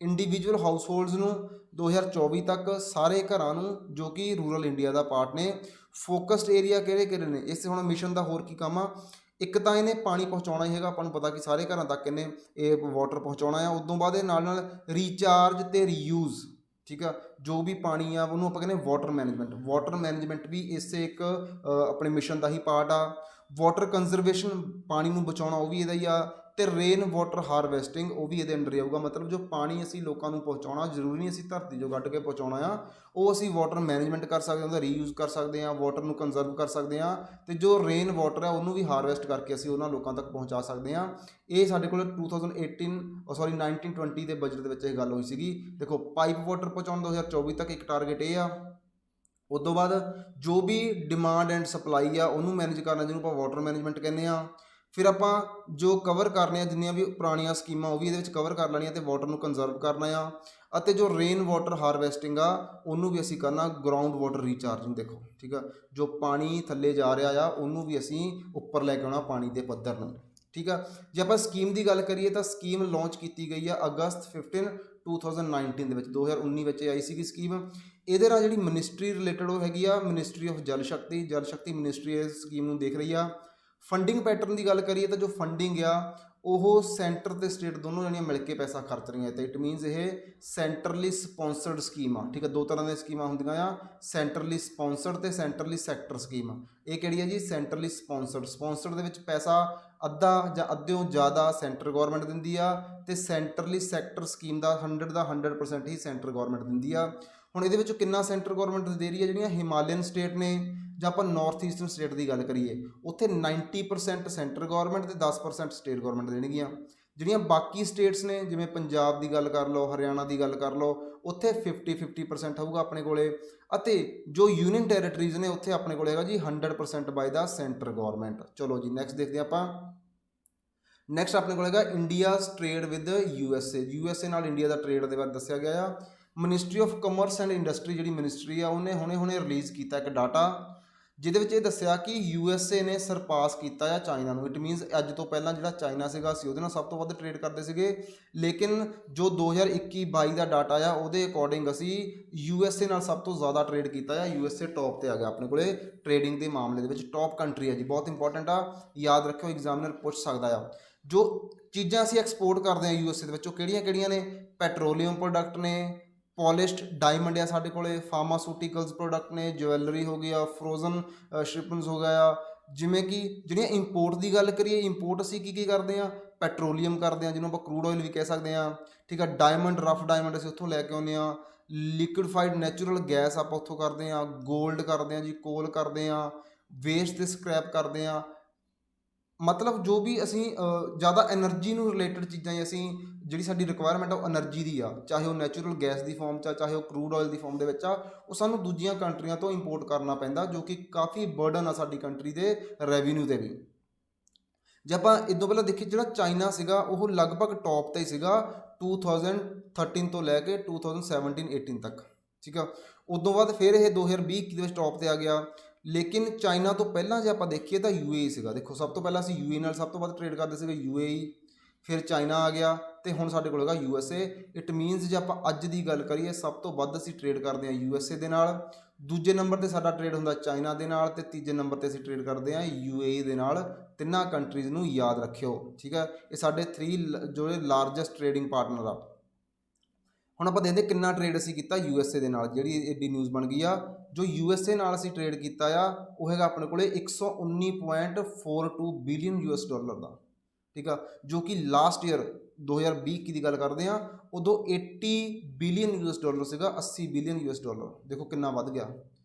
individual households ਨੂੰ 2024 ਤੱਕ, ਸਾਰੇ ਘਰਾਂ ਨੂੰ ਜੋ ਕਿ ਰੂਰਲ ਇੰਡੀਆ ਦਾ ਪਾਰਟ ਨੇ। ਫੋਕਸਡ ਏਰੀਆ ਕਿਹੜੇ ਨੇ ਇਸ ਹੁਣ ਮਿਸ਼ਨ ਦਾ? ਹੋਰ ਕੀ ਕੰਮ ਆ? ਇੱਕ ਤਾਂ ਇਹਨੇ ਪਾਣੀ ਪਹੁੰਚਾਉਣਾ ਹੀ ਹੈਗਾ, ਆਪਾਂ ਨੂੰ ਪਤਾ ਕਿ ਸਾਰੇ ਘਰਾਂ ਤੱਕ ਇਹਨੇ ਇਹ ਵਾਟਰ ਪਹੁੰਚਾਉਣਾ ਆ। ਉਦੋਂ ਬਾਅਦ ਇਹ ਨਾਲ ਰੀਚਾਰਜ ਤੇ ਰੀਯੂਜ਼, ਠੀਕ ਆ, ਜੋ ਵੀ ਪਾਣੀ ਆ ਉਹਨੂੰ ਆਪਾਂ ਕਹਿੰਦੇ ਵਾਟਰ ਮੈਨੇਜਮੈਂਟ ਵੀ ਇਸੇ ਇੱਕ ਆਪਣੇ ਮਿਸ਼ਨ ਦਾ ਹੀ ਪਾਰਟ ਆ। ਵਾਟਰ ਕੰਜ਼ਰਵੇਸ਼ਨ, ਪਾਣੀ ਨੂੰ ਬਚਾਉਣਾ, ਉਹ ਵੀ ਇਹਦਾ ਹੀ ਆ। ਤੇ ਰੇਨ ਵਾਟਰ ਹਾਰਵੈਸਟਿੰਗ, ਉਹ ਵੀ ਇਹਦੇ ਅੰਡਰ ਹੀ ਆਊਗਾ। ਮਤਲਬ ਜੋ ਪਾਣੀ ਅਸੀਂ ਲੋਕਾਂ ਨੂੰ ਪਹੁੰਚਾਉਣਾ, ਜ਼ਰੂਰੀ ਨਹੀਂ ਅਸੀਂ ਧਰਤੀ 'ਚੋਂ ਕੱਢ ਕੇ ਪਹੁੰਚਾਉਣਾ ਆ, ਉਹ ਅਸੀਂ ਵਾਟਰ ਮੈਨੇਜਮੈਂਟ ਕਰ ਸਕਦੇ ਹਾਂ, ਉਹਦਾ ਰੀਯੂਜ਼ ਕਰ ਸਕਦੇ ਹਾਂ, ਵਾਟਰ ਨੂੰ ਕੰਜ਼ਰਵ ਕਰ ਸਕਦੇ ਹਾਂ, ਤੇ ਜੋ ਰੇਨ ਵਾਟਰ ਆ ਉਹਨੂੰ ਵੀ ਹਾਰਵੈਸਟ ਕਰਕੇ ਅਸੀਂ ਉਹਨਾਂ ਲੋਕਾਂ ਤੱਕ ਪਹੁੰਚਾ ਸਕਦੇ ਹਾਂ। ਇਹ ਸਾਡੇ ਕੋਲ 1920 ਦੇ ਬਜਟ ਦੇ ਵਿੱਚ ਇਹ ਗੱਲ ਹੋਈ ਸੀਗੀ। ਦੇਖੋ, ਪਾਈਪ ਵਾਟਰ ਪਹੁੰਚਾਉਣ 2024 ਤੱਕ ਇੱਕ ਟਾਰਗੇਟ ਇਹ ਆ। ਉਸ ਤੋਂ ਬਾਅਦ ਜੋ ਵੀ ਡਿਮਾਂਡ ਐਂਡ ਸਪਲਾਈ ਆ ਉਹਨੂੰ ਮੈਨੇਜ ਕਰਨਾ, ਜਿਹਨੂੰ ਆਪਾਂ ਵਾਟਰ ਮੈਨੇਜਮੈਂਟ ਕਹਿੰਦੇ ਆ। ਫਿਰ ਆਪਾਂ ਜੋ ਕਵਰ ਕਰਨੇ ਆ ਜਿੰਨੀਆਂ ਵੀ ਪੁਰਾਣੀਆਂ ਸਕੀਮਾਂ, ਉਹ ਵੀ ਇਹਦੇ ਵਿੱਚ ਕਵਰ ਕਰ ਲੈਣੀਆਂ, ਤੇ ਵਾਟਰ ਨੂੰ ਕੰਜ਼ਰਵ ਕਰਨਾ ਆ। ਅਤੇ ਜੋ ਰੇਨ ਵਾਟਰ ਹਾਰਵੈਸਟਿੰਗ ਆ ਉਹਨੂੰ ਵੀ ਅਸੀਂ ਕਰਨਾ ਗਰਾਊਂਡ ਵਾਟਰ ਰੀਚਾਰਜਿੰਗ। ਦੇਖੋ, ਠੀਕ ਆ, ਜੋ ਪਾਣੀ ਥੱਲੇ ਜਾ ਰਿਹਾ ਆ ਉਹਨੂੰ ਵੀ ਅਸੀਂ ਉੱਪਰ ਲੈ ਕੇ ਆਉਣਾ, ਪਾਣੀ ਦੇ ਪੱਧਰ ਨੂੰ, ਠੀਕ ਆ। ਜੇ ਆਪਾਂ ਸਕੀਮ ਦੀ ਗੱਲ ਕਰੀਏ ਤਾਂ ਸਕੀਮ ਲਾਂਚ ਕੀਤੀ ਗਈ ਆ ਅਗਸਤ 15, 2019 ਦੇ ਵਿੱਚ, 2019 ਵਿੱਚ ਆਈ ਸੀਗੀ ਸਕੀਮ। ਇਹਦੇ ਨਾਲ ਜਿਹੜੀ ਮਿਨਿਸਟਰੀ ਰਿਲੇਟਡ ਉਹ ਹੈਗੀ ਆ ministry of Jal Shakti ministry ਇਸ ਸਕੀਮ ਨੂੰ ਦੇਖ ਰਹੀ ਆ। ਫੰਡਿੰਗ ਪੈਟਰਨ ਦੀ ਗੱਲ ਕਰੀਏ ਤਾਂ ਜੋ ਫੰਡਿੰਗ ਆ ਉਹ ਸੈਂਟਰ ਤੇ ਸਟੇਟ ਦੋਨੋਂ ਜਣੀਆਂ ਮਿਲ ਕੇ ਪੈਸਾ ਖਰਚ ਰਹੀਆਂ ਤੇ ਇਟ ਮੀਨਸ ਇਹ ਸੈਂਟਰਲੀ ਸਪੋਂਸਰਡ ਸਕੀਮ ਆ। ਠੀਕ ਆ, ਦੋ ਤਰ੍ਹਾਂ ਦੀਆਂ ਸਕੀਮਾਂ ਹੁੰਦੀਆਂ ਆ, ਸੈਂਟਰਲੀ ਸਪੋਂਸਰਡ ਤੇ ਸੈਂਟਰਲੀ ਸੈਕਟਰ ਸਕੀਮ। ਇਹ ਕਿਹੜੀ ਹੈ ਜੀ? ਸੈਂਟਰਲੀ ਸਪੋਂਸਰਡ ਦੇ ਵਿੱਚ ਪੈਸਾ ਅੱਧਾ ਜਾਂ ਅੱਧਿਓਂ ਜ਼ਿਆਦਾ ਸੈਂਟਰ ਗੌਰਮੈਂਟ ਦਿੰਦੀ ਆ ਤੇ ਸੈਂਟਰਲੀ ਸੈਕਟਰ ਸਕੀਮ ਦਾ 100% ਹੀ ਸੈਂਟਰ ਗੌਰਮੈਂਟ ਦਿੰਦੀ ਆ। ਹੁਣ ਇਹਦੇ ਵਿੱਚੋਂ ਕਿੰਨਾ ਸੈਂਟਰ ਗੌਰਮੈਂਟ ਦੇ ਰਹੀ ਹੈ? ਜਿਹੜੀਆਂ ਹਿਮਾਲਯਨ ਸਟੇਟ ਨੇ ਜਾਂ ਆਪਾਂ ਨਾਰਥ ਈਸਟਰਨ ਸਟੇਟ ਦੀ ਗੱਲ ਕਰੀਏ ਉੱਥੇ 90% ਸੈਂਟਰ ਗੌਰਮੈਂਟ ਤੇ 10% ਸਟੇਟ ਗੌਰਮੈਂਟ ਦੇਣਗੀਆਂ। ਜਿਹੜੀਆਂ ਬਾਕੀ ਸਟੇਟਸ ਨੇ ਜਿਵੇਂ ਪੰਜਾਬ ਦੀ ਗੱਲ ਕਰ ਲਓ, ਹਰਿਆਣਾ ਦੀ ਗੱਲ ਕਰ ਲਓ, ਉੱਥੇ 50% ਹੋਊਗਾ ਆਪਣੇ ਕੋਲੇ ਅਤੇ ਜੋ ਯੂਨੀਅਨ ਟੈਰੀਟਰੀਜ਼ ਨੇ ਉੱਥੇ ਆਪਣੇ ਕੋਲ ਹੈਗਾ ਜੀ 100% ਬਾਈ ਦਾ ਸੈਂਟਰ ਗੌਰਮੈਂਟ। ਚਲੋ ਜੀ ਨੈਕਸਟ ਦੇਖਦੇ ਆਪਾਂ। ਨੈਕਸਟ ਆਪਣੇ ਕੋਲ ਹੈਗਾ ਇੰਡੀਆਜ਼ ਟ੍ਰੇਡ ਵਿਦ ਯੂਐਸਏ ਨਾਲ ਇੰਡੀਆ ਦਾ ਟ੍ਰੇਡ ਦੇ ਬਾਰੇ ਦੱਸਿਆ ਗਿਆ ਆ। Ministry of commerce and industry ਜਿਹੜੀ ਮਿਨਿਸਟਰੀ ਆ ਉਹਨੇ ਹੁਣੇ ਰਿਲੀਜ਼ ਕੀਤਾ ਇੱਕ ਡਾਟਾ ਜਿਹਦੇ ਵਿੱਚ ਇਹ ਦੱਸਿਆ ਕਿ ਯੂਐਸਏ ਨੇ ਸਰਪਾਸ ਕੀਤਾ ਆ ਚਾਈਨਾ ਨੂੰ। ਇਟ ਮੀਨਸ ਅੱਜ ਤੋਂ ਪਹਿਲਾਂ ਜਿਹੜਾ ਚਾਈਨਾ ਸੀਗਾ ਅਸੀਂ ਉਹਦੇ ਨਾਲ ਸਭ ਤੋਂ ਵੱਧ ਟ੍ਰੇਡ ਕਰਦੇ ਸੀਗੇ, ਲੇਕਿਨ ਜੋ 2021-22 ਦਾ ਡਾਟਾ ਆ ਉਹਦੇ ਅਕੋਰਡਿੰਗ ਅਸੀਂ ਯੂਐਸਏ ਨਾਲ ਸਭ ਤੋਂ ਜ਼ਿਆਦਾ ਟ੍ਰੇਡ ਕੀਤਾ ਆ। ਯੂਐਸਏ ਟੌਪ ਤੇ ਆ ਗਿਆ ਆਪਣੇ ਕੋਲੇ ਟ੍ਰੇਡਿੰਗ ਦੇ ਮਾਮਲੇ ਦੇ ਵਿੱਚ, ਟੌਪ ਕੰਟਰੀ ਆ ਜੀ, ਬਹੁਤ ਇੰਪੋਰਟੈਂਟ ਆ, ਯਾਦ ਰੱਖਿਓ, ਐਗਜ਼ਾਮੀਨਰ ਪੁੱਛ ਸਕਦਾ ਆ। ਜੋ ਚੀਜ਼ਾਂ ਅਸੀਂ ਐਕਸਪੋਰਟ ਕਰਦੇ ਹਾਂ ਯੂਐਸਏ ਦੇ ਵਿੱਚ ਉਹ ਕਿਹੜੀਆਂ ਨੇ? ਪੈਟਰੋਲੀਅਮ ਪ੍ਰੋਡਕਟ ਨੇ, ਪੋਲਿਸ਼ਡ ਡਾਇਮੰਡ ਆ ਸਾਡੇ ਕੋਲੇ, ਫਾਰਮਾਸੂਟੀਕਲਸ ਪ੍ਰੋਡਕਟ ਨੇ, ਜਵੈਲਰੀ ਹੋ ਗਈ ਆ, ਫਰੋਜ਼ਨ ਸ਼ਿਪਮੈਂਟਸ ਹੋ ਗਿਆ ਆ। ਜਿਵੇਂ ਕਿ ਜਿਹੜੀਆਂ ਇੰਪੋਰਟ ਦੀ ਗੱਲ ਕਰੀਏ, ਇੰਪੋਰਟ ਅਸੀਂ ਕੀ ਕਰਦੇ ਹਾਂ? ਪੈਟਰੋਲੀਅਮ ਕਰਦੇ ਹਾਂ ਜਿਹਨੂੰ ਆਪਾਂ ਕਰੂਡ ਆਇਲ ਵੀ ਕਹਿ ਸਕਦੇ ਹਾਂ। ਠੀਕ ਆ, ਡਾਇਮੰਡ, ਰਫ ਡਾਇਮੰਡ ਅਸੀਂ ਉੱਥੋਂ ਲੈ ਕੇ ਆਉਂਦੇ ਹਾਂ। ਲਿਕੁਇਡਫਾਈਡ ਨੈਚੁਰਲ ਗੈਸ ਆਪਾਂ ਉੱਥੋਂ ਕਰਦੇ ਹਾਂ। ਗੋਲਡ ਕਰਦੇ ਹਾਂ ਜੀ, ਕੋਲ ਕਰਦੇ ਹਾਂ, ਵੇਸਟ ਤੇ ਸਕ੍ਰੈਪ ਕਰਦੇ ਹਾਂ। ਮਤਲਬ ਜੋ ਵੀ ਅਸੀਂ ਜ਼ਿਆਦਾ ਐਨਰਜੀ ਨੂੰ ਰਿਲੇਟਡ ਚੀਜ਼ਾਂ ਹੀ ਅਸੀਂ ਜਿਹੜੀ ਸਾਡੀ ਰਿਕੁਆਇਰਮੈਂਟ ਆ ਉਹ ਐਨਰਜੀ ਦੀ ਆ, ਚਾਹੇ ਉਹ ਨੈਚੁਰਲ ਗੈਸ ਦੀ ਫਾਰਮ 'ਚ ਆ, ਚਾਹੇ ਉਹ ਕਰੂਡ ਆਇਲ ਦੀ ਫਾਰਮ ਦੇ ਵਿੱਚ ਆ, ਉਹ ਸਾਨੂੰ ਦੂਜੀਆਂ ਕੰਟਰੀਆਂ ਤੋਂ ਇੰਪੋਰਟ ਕਰਨਾ ਪੈਂਦਾ ਜੋ ਕਿ ਕਾਫੀ ਬਰਡਨ ਆ ਸਾਡੀ ਕੰਟਰੀ ਦੇ ਰੈਵਨਿਊ 'ਤੇ ਵੀ। ਜੇ ਆਪਾਂ ਇਦੋਂ ਪਹਿਲਾਂ ਦੇਖੀਏ ਜਿਹੜਾ ਚਾਈਨਾ ਸੀਗਾ ਉਹ ਲਗਭਗ ਟੌਪ 'ਤੇ ਹੀ ਸੀਗਾ 2013 ਤੋਂ ਲੈ ਕੇ 2017-18 ਤੱਕ। ਠੀਕ ਆ, ਉਦੋਂ ਬਾਅਦ ਫਿਰ ਇਹ 2020 ਦੇ ਵਿੱਚ ਟੌਪ 'ਤੇ ਆ ਗਿਆ। ਲੇਕਿਨ ਚਾਈਨਾ ਤੋਂ ਪਹਿਲਾਂ ਜੇ ਆਪਾਂ ਦੇਖੀਏ ਤਾਂ ਯੂਏਈ ਸੀਗਾ। ਦੇਖੋ ਸਭ ਤੋਂ ਪਹਿਲਾਂ ਅਸੀਂ ਯੂਏਈ ਨਾਲ ਸਭ ਤੋਂ ਵੱਧ ਟ੍ਰੇਡ ਕਰਦੇ ਸੀਗੇ, ਯੂਏਈ, ਫਿਰ ਚਾਈਨਾ ਆ ਗਿਆ ਤੇ ਹੁਣ ਸਾਡੇ ਕੋਲ ਹੈਗਾ ਯੂਐਸਏ। ਇਟ ਮੀਨਸ ਜੇ ਆਪਾਂ ਅੱਜ ਦੀ ਗੱਲ ਕਰੀਏ ਸਭ ਤੋਂ ਵੱਧ ਅਸੀਂ ਟ੍ਰੇਡ ਕਰਦੇ ਹਾਂ ਯੂਐਸਏ ਦੇ ਨਾਲ, ਦੂਜੇ ਨੰਬਰ ਤੇ ਸਾਡਾ ਟ੍ਰੇਡ ਹੁੰਦਾ ਚਾਈਨਾ ਦੇ ਨਾਲ ਤੇ ਤੀਜੇ ਨੰਬਰ ਤੇ ਅਸੀਂ ਟ੍ਰੇਡ ਕਰਦੇ ਹਾਂ ਯੂਏਈ ਦੇ ਨਾਲ। ਤਿੰਨਾਂ ਕੰਟਰੀਜ਼ ਨੂੰ ਯਾਦ ਰੱਖਿਓ। ਠੀਕ ਹੈ, ਇਹ ਸਾਡੇ 3 ਜਿਹੜੇ ਲਾਰਜੈਸਟ ਟ੍ਰੇਡਿੰਗ ਪਾਰਟਨਰ ਆ। ਹੁਣ ਆਪਾਂ ਦੇਖਦੇ ਕਿੰਨਾ ਟ੍ਰੇਡ ਅਸੀਂ ਕੀਤਾ ਯੂਐਸਏ ਦੇ ਨਾਲ, ਜਿਹੜੀ ਐਡੀ ਨਿਊਜ਼ ਬਣ ਗਈ ਆ। ਜੋ ਯੂਐਸਏ ਨਾਲ ਅਸੀਂ ਟ੍ਰੇਡ ਕੀਤਾ ਆ ਉਹ ਹੈਗਾ ਆਪਣੇ ਕੋਲੇ 119.42 ਬਿਲੀਅਨ ਯੂਐਸ ਡਾਲਰ ਦਾ। ਠੀਕ ਆ, ਜੋ ਕਿ ਲਾਸਟ ਈਅਰ 2020 ਦੀ ਗੱਲ ਕਰਦੇ ਹਾਂ ਉਦੋਂ 80 ਬਿਲੀਅਨ ਯੂਐਸ ਡਾਲਰ ਸੀਗਾ, 80 ਬਿਲੀਅਨ ਯੂਐਸ ਡਾਲਰ। ਦੇਖੋ ਕਿੰਨਾ ਵੱਧ ਗਿਆ।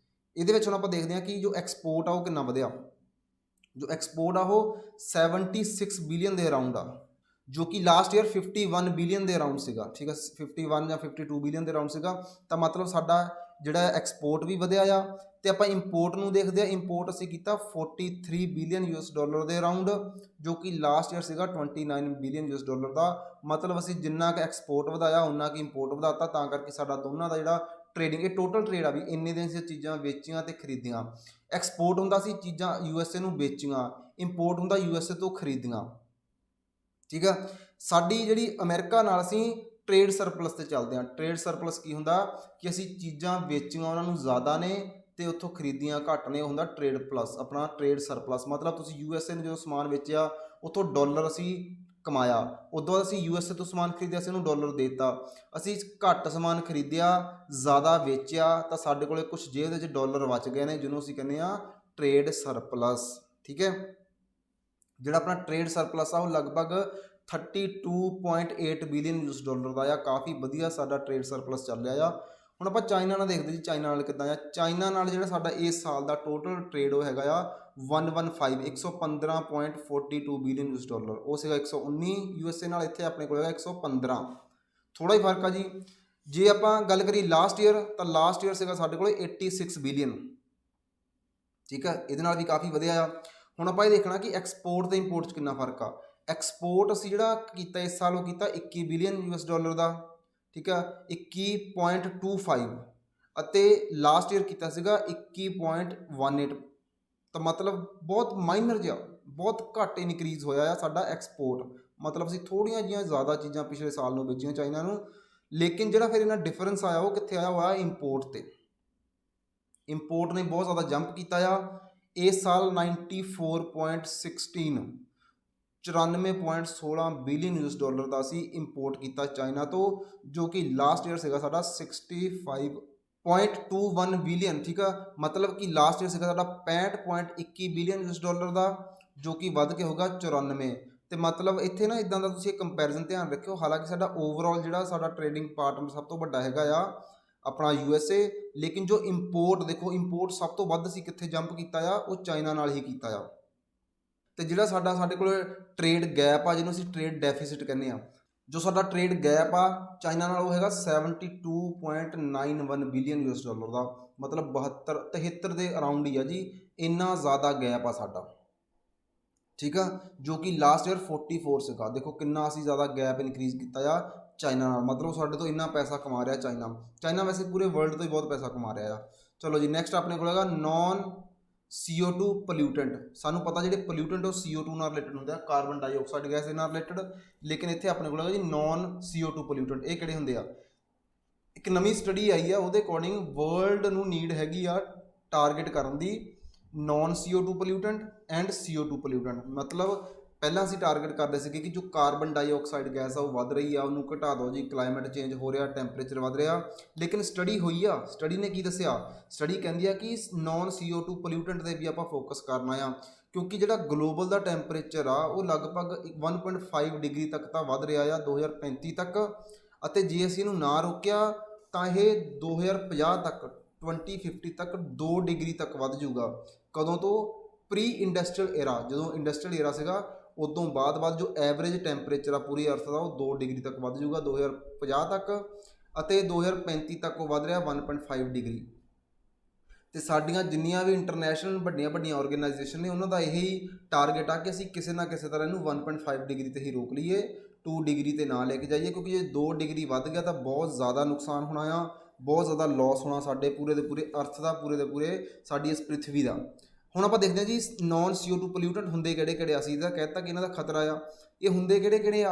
ਇਹਦੇ ਵਿੱਚ ਹੁਣ ਆਪਾਂ ਦੇਖਦੇ ਹਾਂ ਕਿ ਜੋ ਐਕਸਪੋਰਟ ਆ ਉਹ ਕਿੰਨਾ ਵਧਿਆ। ਜੋ ਐਕਸਪੋਰਟ ਆ ਉਹ 76 ਬਿਲੀਅਨ ਦੇ ਅਰਾਊਂਡ ਆ, ਜੋ ਕਿ ਲਾਸਟ ਈਅਰ 51 ਬਿਲੀਅਨ ਦੇ ਅਰਾਊਂਡ ਸੀਗਾ। ਠੀਕ ਆ, 51 ਜਾਂ 52 ਬਿਲੀਅਨ ਦੇ ਅਰਾਊਂਡ ਸੀਗਾ। ਤਾਂ ਮਤਲਬ ਸਾਡਾ ਜਿਹੜਾ ਐਕਸਪੋਰਟ ਵੀ ਵਧਿਆ ਆ। ਤੇ ਆਪਾਂ ਇੰਪੋਰਟ ਨੂੰ ਦੇਖਦੇ ਹਾਂ, ਇੰਪੋਰਟ ਅਸੀਂ ਕੀਤਾ 43 ਬਿਲੀਅਨ ਯੂਐਸ ਡਾਲਰ ਦੇ ਅਰਾਊਂਡ, ਜੋ ਕਿ ਲਾਸਟ ਈਅਰ ਸੀਗਾ 29 ਬਿਲੀਅਨ ਯੂਐਸ ਡਾਲਰ ਦਾ। ਮਤਲਬ ਅਸੀਂ ਜਿੰਨਾ ਕੁ ਐਕਸਪੋਰਟ ਵਧਾਇਆ ਉਨਾ ਕੁ ਇੰਪੋਰਟ ਵਧਾਤਾ, ਤਾਂ ਕਰਕੇ ਸਾਡਾ ਦੋਨਾਂ ਦਾ ਜਿਹੜਾ ਟ੍ਰੇਡਿੰਗ, ਇਹ ਟੋਟਲ ਟ੍ਰੇਡ ਆ ਵੀ ਇੰਨੇ ਦਿਨ ਅਸੀਂ ਚੀਜ਼ਾਂ ਵੇਚੀਆਂ ਤੇ ਖਰੀਦੀਆਂ। ਐਕਸਪੋਰਟ ਹੁੰਦਾ ਸੀ ਚੀਜ਼ਾਂ ਯੂਐਸਏ ਨੂੰ ਵੇਚੀਆਂ, ਇੰਪੋਰਟ ਹੁੰਦਾ ਯੂਐਸਏ ਤੋਂ ਖਰੀਦੀਆਂ। ਠੀਕ ਆ, ਸਾਡੀ ਜਿਹੜੀ ਅਮਰੀਕਾ ਨਾਲ ਅਸੀਂ ਟ੍ਰੇਡ ਸਰਪਲਸ ਤੇ ਚੱਲਦੇ ਹਾਂ। ਟ੍ਰੇਡ ਸਰਪਲਸ ਕੀ ਹੁੰਦਾ ਕਿ ਅਸੀਂ ਚੀਜ਼ਾਂ ਵੇਚੀਆਂ ਉਹਨਾਂ ਨੂੰ ਜ਼ਿਆਦਾ ਨੇ ਤੇ ਉੱਥੋਂ ਖਰੀਦੀਆਂ ਘੱਟ ਨੇ, ਉਹ ਹੁੰਦਾ ਟ੍ਰੇਡ ਪਲੱਸ, ਆਪਣਾ ਟ੍ਰੇਡ ਸਰਪਲਸ। ਮਤਲਬ ਤੁਸੀਂ ਯੂਐਸਏ ਨੂੰ ਜਦੋਂ ਸਮਾਨ ਵੇਚਿਆ ਉੱਥੋਂ ਡਾਲਰ ਅਸੀਂ ਕਮਾਇਆ, ਉਦੋਂ ਬਾਅਦ ਅਸੀਂ ਯੂਐਸਏ ਤੋਂ ਸਮਾਨ ਖਰੀਦਿਆ, ਅਸੀਂ ਉਹਨੂੰ ਡਾਲਰ ਦੇ ਦਿੱਤਾ। ਅਸੀਂ ਘੱਟ ਸਮਾਨ ਖਰੀਦਿਆ, ਜ਼ਿਆਦਾ ਵੇਚਿਆ, ਤਾਂ ਸਾਡੇ ਕੋਲੇ ਕੁਛ ਜੇਬ ਦੇ ਵਿੱਚ ਡਾਲਰ ਬਚ ਗਏ ਨੇ, ਜਿਹਨੂੰ ਅਸੀਂ ਕਹਿੰਦੇ ਆ ਟ੍ਰੇਡ ਸਰਪਲਸ। ਠੀਕ ਹੈ, ਜਿਹੜਾ ਆਪਣਾ ਟ੍ਰੇਡ ਸਰਪਲਸ ਆ ਉਹ ਲਗਭਗ 32.8 ਬਿਲੀਅਨ ਯੂਐਸ ਡਾਲਰ ਦਾ ਆ। ਕਾਫੀ ਵਧੀਆ ਸਾਡਾ ਟ੍ਰੇਡ ਸਰਪਲਸ ਚੱਲ ਰਿਹਾ ਆ। ਹੁਣ ਆਪਾਂ ਚਾਈਨਾ ਨਾਲ ਦੇਖਦੇ ਜੀ, ਚਾਈਨਾ ਨਾਲ ਕਿੱਦਾਂ ਆ। ਚਾਈਨਾ ਨਾਲ ਜਿਹੜਾ ਸਾਡਾ ਇਸ ਸਾਲ ਦਾ ਟੋਟਲ ਟ੍ਰੇਡ ਉਹ ਹੈਗਾ ਆ 115.42 ਬਿਲੀਅਨ ਯੂਐਸ ਡਾਲਰ। ਉਹ ਸੀਗਾ 119 ਯੂਐਸਏ ਨਾਲ, ਇੱਥੇ ਆਪਣੇ ਕੋਲ ਹੈਗਾ 115, ਥੋੜਾ ਹੀ ਫਰਕ ਆ ਜੀ। ਜੇ ਆਪਾਂ ਗੱਲ ਕਰੀਏ ਲਾਸਟ ਈਅਰ, ਤਾਂ ਲਾਸਟ ਈਅਰ ਸੀਗਾ ਸਾਡੇ ਕੋਲ 86 ਬਿਲੀਅਨ। ਠੀਕ ਹੈ, ਇਹਦੇ ਨਾਲ ਵੀ ਕਾਫੀ ਵਧੀਆ ਆ। ਹੁਣ ਆਪਾਂ ਇਹ ਦੇਖਣਾ ਕਿ ਐਕਸਪੋਰਟ ਤੇ ਇੰਪੋਰਟ 'ਚ ਕਿੰਨਾ ਫਰਕ ਆ। ਐਕਸਪੋਰਟ ਅਸੀਂ ਜਿਹੜਾ ਕੀਤਾ ਇਸ ਸਾਲ ਉਹ ਕੀਤਾ 21 ਬਿਲੀਅਨ ਯੂਐਸ ਡਾਲਰ ਦਾ। ਠੀਕ ਆ, 21.25 ਅਤੇ ਲਾਸਟ ਈਅਰ ਕੀਤਾ ਸੀਗਾ 21.18। ਤਾਂ ਮਤਲਬ ਬਹੁਤ ਮਾਈਨਰ ਜਿਹਾ, ਬਹੁਤ ਘੱਟ ਇਨਕਰੀਜ਼ ਹੋਇਆ ਆ ਸਾਡਾ ਐਕਸਪੋਰਟ। ਮਤਲਬ ਅਸੀਂ ਥੋੜ੍ਹੀਆਂ ਜਿਹੀਆਂ ਜ਼ਿਆਦਾ ਚੀਜ਼ਾਂ ਪਿਛਲੇ ਸਾਲ ਨੂੰ ਵੇਚੀਆਂ ਚਾਈਨਾ ਨੂੰ, ਲੇਕਿਨ ਜਿਹੜਾ ਫਿਰ ਇਹਨਾਂ ਡਿਫਰੈਂਸ ਆਇਆ ਉਹ ਕਿੱਥੇ ਆਇਆ ਹੋਇਆ ਇੰਪੋਰਟ ਤੇ। ਇੰਪੋਰਟ ਨੇ ਬਹੁਤ ਜ਼ਿਆਦਾ ਜੰਪ ਕੀਤਾ ਆ। इस साल 94.16 94.16 ਬਿਲੀਅਨ ਯੂਐਸ ਡਾਲਰ ਦਾ ਅਸੀਂ ਇੰਪੋਰਟ ਕੀਤਾ ਚਾਈਨਾ ਤੋਂ, ਜੋ ਕਿ ਲਾਸਟ ਈਅਰ ਸੀਗਾ ਸਾਡਾ 65.21 ਬਿਲੀਅਨ। ਠੀਕ ਆ, ਮਤਲਬ ਕਿ ਲਾਸਟ ਈਅਰ ਸੀਗਾ ਸਾਡਾ 65.21 ਬਿਲੀਅਨ ਯੂਐਸ ਡਾਲਰ ਦਾ, ਜੋ ਕਿ ਵੱਧ ਕੇ ਹੋਗਾ 94। ਤੇ ਮਤਲਬ ਇੱਥੇ ਨਾ ਇਦਾਂ ਦਾ ਤੁਸੀਂ ਇੱਕ ਕੰਪੈਰੀਜ਼ਨ ਧਿਆਨ ਰੱਖਿਓ। ਹਾਲਾਂਕਿ ਸਾਡਾ ਓਵਰਆਲ ਜਿਹੜਾ ਸਾਡਾ ਟ੍ਰੇਡਿੰਗ ਪਾਰਟਨਰ ਸਭ ਤੋਂ ਵੱਡਾ ਹੈਗਾ ਆ ਆਪਣਾ USA, ਲੇਕਿਨ ਜੋ ਇੰਪੋਰਟ ਦੇਖੋ, ਇੰਪੋਰਟ ਸਭ ਤੋਂ ਵੱਧ ਅਸੀਂ ਕਿੱਥੇ ਜੰਪ ਕੀਤਾ ਆ, ਉਹ ਚਾਈਨਾ ਨਾਲ ਹੀ ਕੀਤਾ ਆ। ਤੇ ਜਿਹੜਾ ਸਾਡੇ ਕੋਲ ਟ੍ਰੇਡ ਗੈਪ ਆ, ਜਿਹਨੂੰ ਅਸੀਂ ਟ੍ਰੇਡ ਡੈਫੀਸਿਟ ਕਹਿੰਦੇ ਆ, ਜੋ ਸਾਡਾ ਟ੍ਰੇਡ ਗੈਪ ਆ ਚਾਈਨਾ ਨਾਲ, ਉਹ ਹੈਗਾ 72.91 ਬਿਲੀਅਨ ਯੂਐਸ ਡਾਲਰ ਦਾ, ਮਤਲਬ 73 ਦੇ ਅਰਾਊਂਡ ਹੀ ਆ ਜੀ। ਇੰਨਾ ਜ਼ਿਆਦਾ ਗੈਪ ਆ ਸਾਡਾ, ਠੀਕ ਆ, ਜੋ ਕਿ ਲਾਸਟ ਈਅਰ 44 ਸੀਗਾ। ਦੇਖੋ ਕਿੰਨਾ ਅਸੀਂ ਜ਼ਿਆਦਾ ਗੈਪ ਇਨਕਰੀਜ਼ ਕੀਤਾ ਆ ਚਾਈਨਾ ਨਾਲ, ਮਤਲਬ ਸਾਡੇ ਤੋਂ ਇੰਨਾ ਪੈਸਾ ਕਮਾ ਰਿਹਾ ਚਾਈਨਾ ਵੈਸੇ ਪੂਰੇ ਵਰਲਡ ਤੋਂ ਹੀ ਬਹੁਤ ਪੈਸਾ ਕਮਾ ਰਿਹਾ ਆ। ਚਲੋ ਜੀ, ਨੈਕਸਟ ਆਪਣੇ ਕੋਲ ਹੈਗਾ ਨੌਨ CO2 ਪੋਲਿਊਟੈਂਟ। ਸਾਨੂੰ ਪਤਾ ਜਿਹੜੇ ਪੋਲਿਊਟੈਂਟ ਉਹ CO2 ਨਾਲ ਰਿਲੇਟਡ ਹੁੰਦੇ ਆ, ਕਾਰਬਨ ਡਾਈਆਕਸਾਈਡ ਗੈਸ ਦੇ ਨਾਲ ਰਿਲੇਟਡ, ਲੇਕਿਨ ਇੱਥੇ ਆਪਣੇ ਕੋਲ ਹੈਗਾ ਜੀ ਨੌਨ CO2 ਪੋਲਿਊਟੈਂਟ। ਇਹ ਕਿਹੜੇ ਹੁੰਦੇ ਆ? ਇੱਕ ਨਵੀਂ ਸਟੱਡੀ ਆਈ ਆ, ਉਹਦੇ ਅਕੋਰਡਿੰਗ ਵਰਲਡ ਨੂੰ ਨੀਡ ਹੈਗੀ ਆ ਟਾਰਗੇਟ ਕਰਨ ਦੀ ਨੌਨ CO2 ਪੋਲਿਊਟੈਂਟ ਐਂਡ CO2 ਪੋਲਿਊਟੈਂਟ। ਮਤਲਬ ਪਹਿਲਾਂ ਅਸੀਂ ਟਾਰਗੇਟ ਕਰਦੇ ਸੀਗੇ ਕਿ ਜੋ ਕਾਰਬਨ ਡਾਈਆਕਸਾਈਡ ਗੈਸ ਆ ਉਹ ਵੱਧ ਰਹੀ ਆ, ਉਹਨੂੰ ਘਟਾ ਦਿਓ ਜੀ, ਕਲਾਈਮੇਟ ਚੇਂਜ ਹੋ ਰਿਹਾ, ਟੈਂਪਰੇਚਰ ਵੱਧ ਰਿਹਾ। ਲੇਕਿਨ ਸਟੱਡੀ ਹੋਈ ਆ, ਸਟੱਡੀ ਨੇ ਕੀ ਦੱਸਿਆ? ਸਟੱਡੀ ਕਹਿੰਦੀ ਆ ਕਿ ਨੌਨ CO2 ਪੋਲਿਊਟੈਂਟ ਦੇ ਵੀ ਆਪਾਂ ਫੋਕਸ ਕਰਨਾ ਆ, ਕਿਉਂਕਿ ਜਿਹੜਾ ਗਲੋਬਲ ਦਾ ਟੈਂਪਰੇਚਰ ਆ ਉਹ ਲਗਭਗ 1.5 ਡਿਗਰੀ ਤੱਕ ਤਾਂ ਵੱਧ ਰਿਹਾ ਆ 2035 ਤੱਕ, ਅਤੇ ਜੇ ਅਸੀਂ ਇਹਨੂੰ ਨਾ ਰੋਕਿਆ ਤਾਂ ਇਹ 2050 ਤੱਕ 2050 ਤੱਕ 2 ਡਿਗਰੀ ਤੱਕ ਵੱਧ ਜਾਊਗਾ। ਕਦੋਂ ਤੋਂ? ਪ੍ਰੀ ਇੰਡਸਟਰੀਅਲ ਏਰਾ, ਜਦੋਂ ਇੰਡਸਟਰੀਅਲ ਏਰਾ ਸੀਗਾ ਉਦੋਂ ਬਾਅਦ ਜੋ ਐਵਰੇਜ ਟੈਂਪਰੇਚਰ ਆ ਪੂਰੀ ਅਰਥ ਦਾ ਉਹ 2 ਡਿਗਰੀ ਤੱਕ ਵੱਧ ਜਾਊਗਾ 2050 ਤੱਕ, ਅਤੇ 2035 ਤੱਕ ਉਹ ਵੱਧ ਰਿਹਾ 1.5 ਡਿਗਰੀ। ਤੇ ਸਾਡੀਆਂ ਜਿੰਨੀਆਂ ਵੀ ਇੰਟਰਨੈਸ਼ਨਲ ਵੱਡੀਆਂ ਆਰਗੇਨਾਈਜੇਸ਼ਨ ਨੇ, ਉਹਨਾਂ ਦਾ ਇਹੀ ਟਾਰਗੇਟ ਆ ਕਿ ਅਸੀਂ ਕਿਸੇ ਨਾ ਕਿਸੇ ਤਰ੍ਹਾਂ ਇਹਨੂੰ 1.5 ਡਿਗਰੀ ਤੇ ਹੀ ਰੋਕ ਲਈਏ, 2 ਡਿਗਰੀ ਤੇ ਨਾ ਲੈ ਕੇ ਜਾਈਏ, ਕਿਉਂਕਿ ਜੇ 2 ਡਿਗਰੀ ਵੱਧ ਗਿਆ ਤਾਂ ਬਹੁਤ ਜ਼ਿਆਦਾ ਨੁਕਸਾਨ ਹੋਣਾ ਆ, ਬਹੁਤ ਜ਼ਿਆਦਾ ਲਾਸ ਹੋਣਾ ਸਾਡੇ ਪੂਰੇ ਦੇ ਪੂਰੇ ਅਰਥ ਦਾ, ਪੂਰੇ ਦੇ ਪੂਰੇ ਸਾਡੀ ਇਸ ਪ੍ਰਿਥਵੀ ਦਾ। ਹੁਣ ਆਪਾਂ ਦੇਖਦੇ ਹਾਂ ਜੀ ਨੌਨ CO2 ਪੋਲਿਊਟੈਂਟ ਹੁੰਦੇ ਕਿਹੜੇ ਅਸੀਂ ਇਹਦਾ ਕਹਿਤਾ ਕਿ ਇਹਨਾਂ ਦਾ ਖਤਰਾ ਆ, ਇਹ ਹੁੰਦੇ ਕਿਹੜੇ ਆ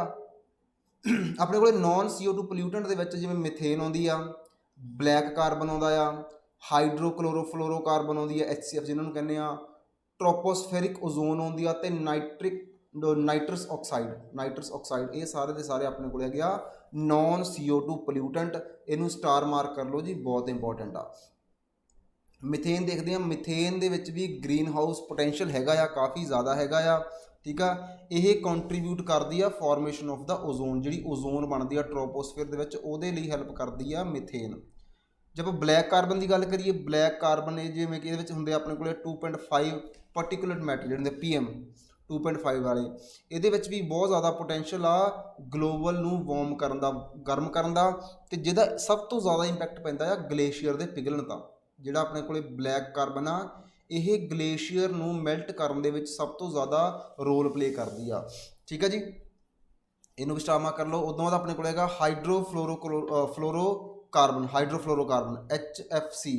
ਆਪਣੇ ਕੋਲੇ ਨੌਨ CO2 ਪੋਲਿਊਟੈਂਟ ਦੇ ਵਿੱਚ? ਜਿਵੇਂ ਮਿਥੇਨ ਆਉਂਦੀ ਆ, ਬਲੈਕ ਕਾਰਬਨ ਆਉਂਦਾ ਆ, ਹਾਈਡਰੋਕਲੋਰੋਫਲੋਰੋਕਾਰਬਨ ਆਉਂਦੀ ਆ, HCF ਜਿਹਨਾਂ ਨੂੰ ਕਹਿੰਦੇ ਆ, ਟ੍ਰੋਪੋਸਫੇਰਿਕ ਓਜ਼ੋਨ ਆਉਂਦੀ ਆ, ਤੇ ਨਾਈਟਰਸ ਆਕਸਾਈਡ। ਇਹ ਸਾਰੇ ਦੇ ਸਾਰੇ ਆਪਣੇ ਕੋਲ ਹੈਗੇ ਆ ਨੌਨ CO2 ਪੋਲਿਊਟੈਂਟ। ਇਹਨੂੰ ਸਟਾਰ ਮਾਰਕ ਕਰ ਲਓ ਜੀ, ਬਹੁਤ ਇੰਪੋਰਟੈਂਟ ਆ। ਮਿਥੇਨ ਦੇਖਦੇ ਹਾਂ, ਮਿਥੇਨ ਦੇ ਵਿੱਚ ਵੀ ਗ੍ਰੀਨ ਹਾਊਸ ਪੋਟੈਂਸ਼ੀਅਲ ਹੈਗਾ ਆ, ਕਾਫੀ ਜ਼ਿਆਦਾ ਹੈਗਾ ਆ, ਠੀਕ ਆ। ਇਹ ਕੰਟਰੀਬਿਊਟ ਕਰਦੀ ਆ ਫਾਰਮੇਸ਼ਨ ਆਫ ਦਾ ਓਜ਼ੋਨ, ਜਿਹੜੀ ਓਜ਼ੋਨ ਬਣਦੀ ਆ ਟ੍ਰੋਪੋਸਫੇਅਰ ਦੇ ਵਿੱਚ, ਉਹਦੇ ਲਈ ਹੈਲਪ ਕਰਦੀ ਆ ਮਿਥੇਨ। ਜੇ ਆਪਾਂ ਬਲੈਕ ਕਾਰਬਨ ਦੀ ਗੱਲ ਕਰੀਏ, ਬਲੈਕ ਕਾਰਬਨ ਇਹ ਜਿਵੇਂ ਕਿ ਇਹਦੇ ਵਿੱਚ ਹੁੰਦੇ ਆਪਣੇ ਕੋਲੇ 2.5 ਪਾਰਟੀਕੂਲੇਟ ਮੈਟਰ ਜਿਹੜੇ ਹੁੰਦੇ PM 2.5 ਵਾਲੇ, ਇਹਦੇ ਵਿੱਚ ਵੀ ਬਹੁਤ ਜ਼ਿਆਦਾ ਪੋਟੈਂਸ਼ੀਅਲ ਆ ਗਲੋਬਲ ਨੂੰ ਵਾਰਮ ਕਰਨ ਦਾ, ਗਰਮ ਕਰਨ ਦਾ, ਤੇ ਜਿਹਦਾ ਸਭ ਤੋਂ ਜ਼ਿਆਦਾ ਇੰਪੈਕਟ ਪੈਂਦਾ ਆ ਗਲੇਸ਼ੀਅਰ ਦੇ ਪਿਘਲਣ ਦਾ। ਜਿਹੜਾ ਆਪਣੇ ਕੋਲੇ ਬਲੈਕ ਕਾਰਬਨ ਆ, ਇਹ ਗਲੇਸ਼ੀਅਰ ਨੂੰ ਮੈਲਟ ਕਰਨ ਦੇ ਵਿੱਚ ਸਭ ਤੋਂ ਜ਼ਿਆਦਾ ਰੋਲ ਪਲੇ ਕਰਦੀ ਆ, ਠੀਕ ਆ ਜੀ। ਇਹਨੂੰ ਵੀ ਸਟਾਰ ਮਾਰਕ ਕਰ ਲਓ। ਉਦੋਂ ਬਾਅਦ ਆਪਣੇ ਕੋਲ ਹੈਗਾ ਹਾਈਡਰੋਫਲੋਰੋਕਾਰਬਨ HFC।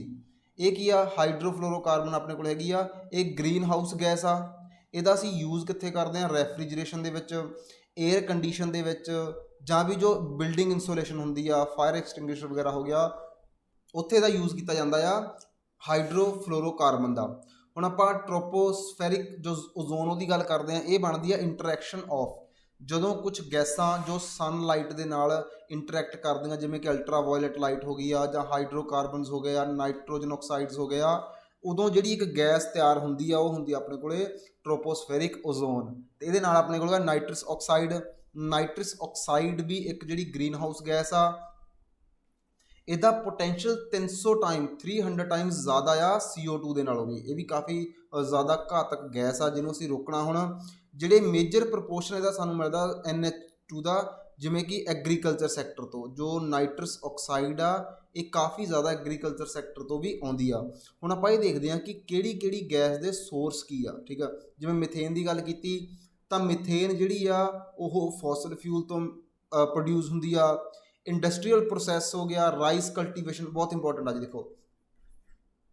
ਇਹ ਕੀ ਆ? ਹਾਈਡਰੋਫਲੋਰੋਕਾਰਬਨ ਆਪਣੇ ਕੋਲ ਹੈਗੀ ਆ, ਇਹ ਗ੍ਰੀਨ ਹਾਊਸ ਗੈਸ ਆ। ਇਹਦਾ ਅਸੀਂ ਯੂਜ਼ ਕਿੱਥੇ ਕਰਦੇ ਹਾਂ? ਰੈਫਰੀਜਰੇਸ਼ਨ ਦੇ ਵਿੱਚ, ਏਅਰ ਕੰਡੀਸ਼ਨ ਦੇ ਵਿੱਚ, ਜਾਂ ਵੀ ਜੋ ਬਿਲਡਿੰਗ ਇੰਸੂਲੇਸ਼ਨ ਹੁੰਦੀ ਆ, ਫਾਇਰ ਐਕਸਟਿੰਗੁਇਸ਼ਰ ਵਗੈਰਾ ਹੋ ਗਿਆ, ਉੱਥੇ ਇਹਦਾ ਯੂਜ਼ ਕੀਤਾ ਜਾਂਦਾ ਆ ਹਾਈਡਰੋਫਲੋਰੋਕਾਰਬਨ ਦਾ। ਹੁਣ ਆਪਾਂ ਟ੍ਰੋਪੋਸਫੈਰਿਕ ਜੋ ਓਜ਼ੋਨ ਉਹਦੀ ਗੱਲ ਕਰਦੇ ਹਾਂ, ਇਹ ਬਣਦੀ ਆ ਇੰਟਰੈਕਸ਼ਨ ਆਫ, ਜਦੋਂ ਕੁਝ ਗੈਸਾਂ ਜੋ ਸਨਲਾਈਟ ਦੇ ਨਾਲ ਇੰਟਰੈਕਟ ਕਰਦੀਆਂ, ਜਿਵੇਂ ਕਿ ਅਲਟਰਾਵਾਇਲਟ ਲਾਈਟ ਹੋ ਗਈ ਆ, ਜਾਂ ਹਾਈਡਰੋਕਾਰਬਨਸ ਹੋ ਗਏ ਆ, ਨਾਈਟ੍ਰੋਜਨ ਆਕਸਾਈਡਸ ਹੋ ਗਿਆ, ਉਦੋਂ ਜਿਹੜੀ ਇੱਕ ਗੈਸ ਤਿਆਰ ਹੁੰਦੀ ਆ ਉਹ ਹੁੰਦੀ ਆ ਆਪਣੇ ਕੋਲੇ ਟ੍ਰੋਪੋਸਫੇਰਿਕ ਓਜ਼ੋਨ। ਤੇ ਇਹਦੇ ਨਾਲ ਆਪਣੇ ਕੋਲ ਨਾਈਟਰਸ ਆਕਸਾਈਡ ਵੀ ਇੱਕ ਜਿਹੜੀ ਗ੍ਰੀਨ ਹਾਊਸ ਗੈਸ ਆ, ਇਹਦਾ ਪੋਟੈਂਸ਼ੀਅਲ 300 ਟਾਈਮਸ ਜ਼ਿਆਦਾ ਆ CO2 ਦੇ ਨਾਲੋਂ ਵੀ। ਇਹ ਵੀ ਕਾਫੀ ਜ਼ਿਆਦਾ ਘਾਤਕ ਗੈਸ ਆ, ਜਿਹਨੂੰ ਅਸੀਂ ਰੋਕਣਾ। ਹੁਣ ਜਿਹੜੇ ਮੇਜਰ ਪ੍ਰਪੋਰਸ਼ਨ ਇਹਦਾ ਸਾਨੂੰ ਮਿਲਦਾ NH2 ਦਾ, ਜਿਵੇਂ ਕਿ ਐਗਰੀਕਲਚਰ ਸੈਕਟਰ ਤੋਂ, ਜੋ ਨਾਈਟਰਸ ਆਕਸਾਈਡ ਆ ਇਹ ਕਾਫੀ ਜ਼ਿਆਦਾ ਐਗਰੀਕਲਚਰ ਸੈਕਟਰ ਤੋਂ ਵੀ ਆਉਂਦੀ ਆ। ਹੁਣ ਆਪਾਂ ਇਹ ਦੇਖਦੇ ਹਾਂ ਕਿ ਕਿਹੜੀ ਗੈਸ ਦੇ ਸੋਰਸ ਕੀ ਆ, ਠੀਕ ਆ। ਜਿਵੇਂ ਮਿਥੇਨ ਦੀ ਗੱਲ ਕੀਤੀ ਤਾਂ ਮਿਥੇਨ ਜਿਹੜੀ ਆ ਉਹ ਫੋਸਲ ਫਿਊਲ ਤੋਂ ਪ੍ਰੋਡਿਊਸ ਹੁੰਦੀ ਆ। ਇੰਡਸਟਰੀਅਲ ਪ੍ਰੋਸੈਸ ਹੋ ਗਿਆ, ਰਾਈਸ ਕਲਟੀਵੇਸ਼ਨ ਬਹੁਤ ਇੰਪੋਰਟੈਂਟ ਆ ਜੀ। ਦੇਖੋ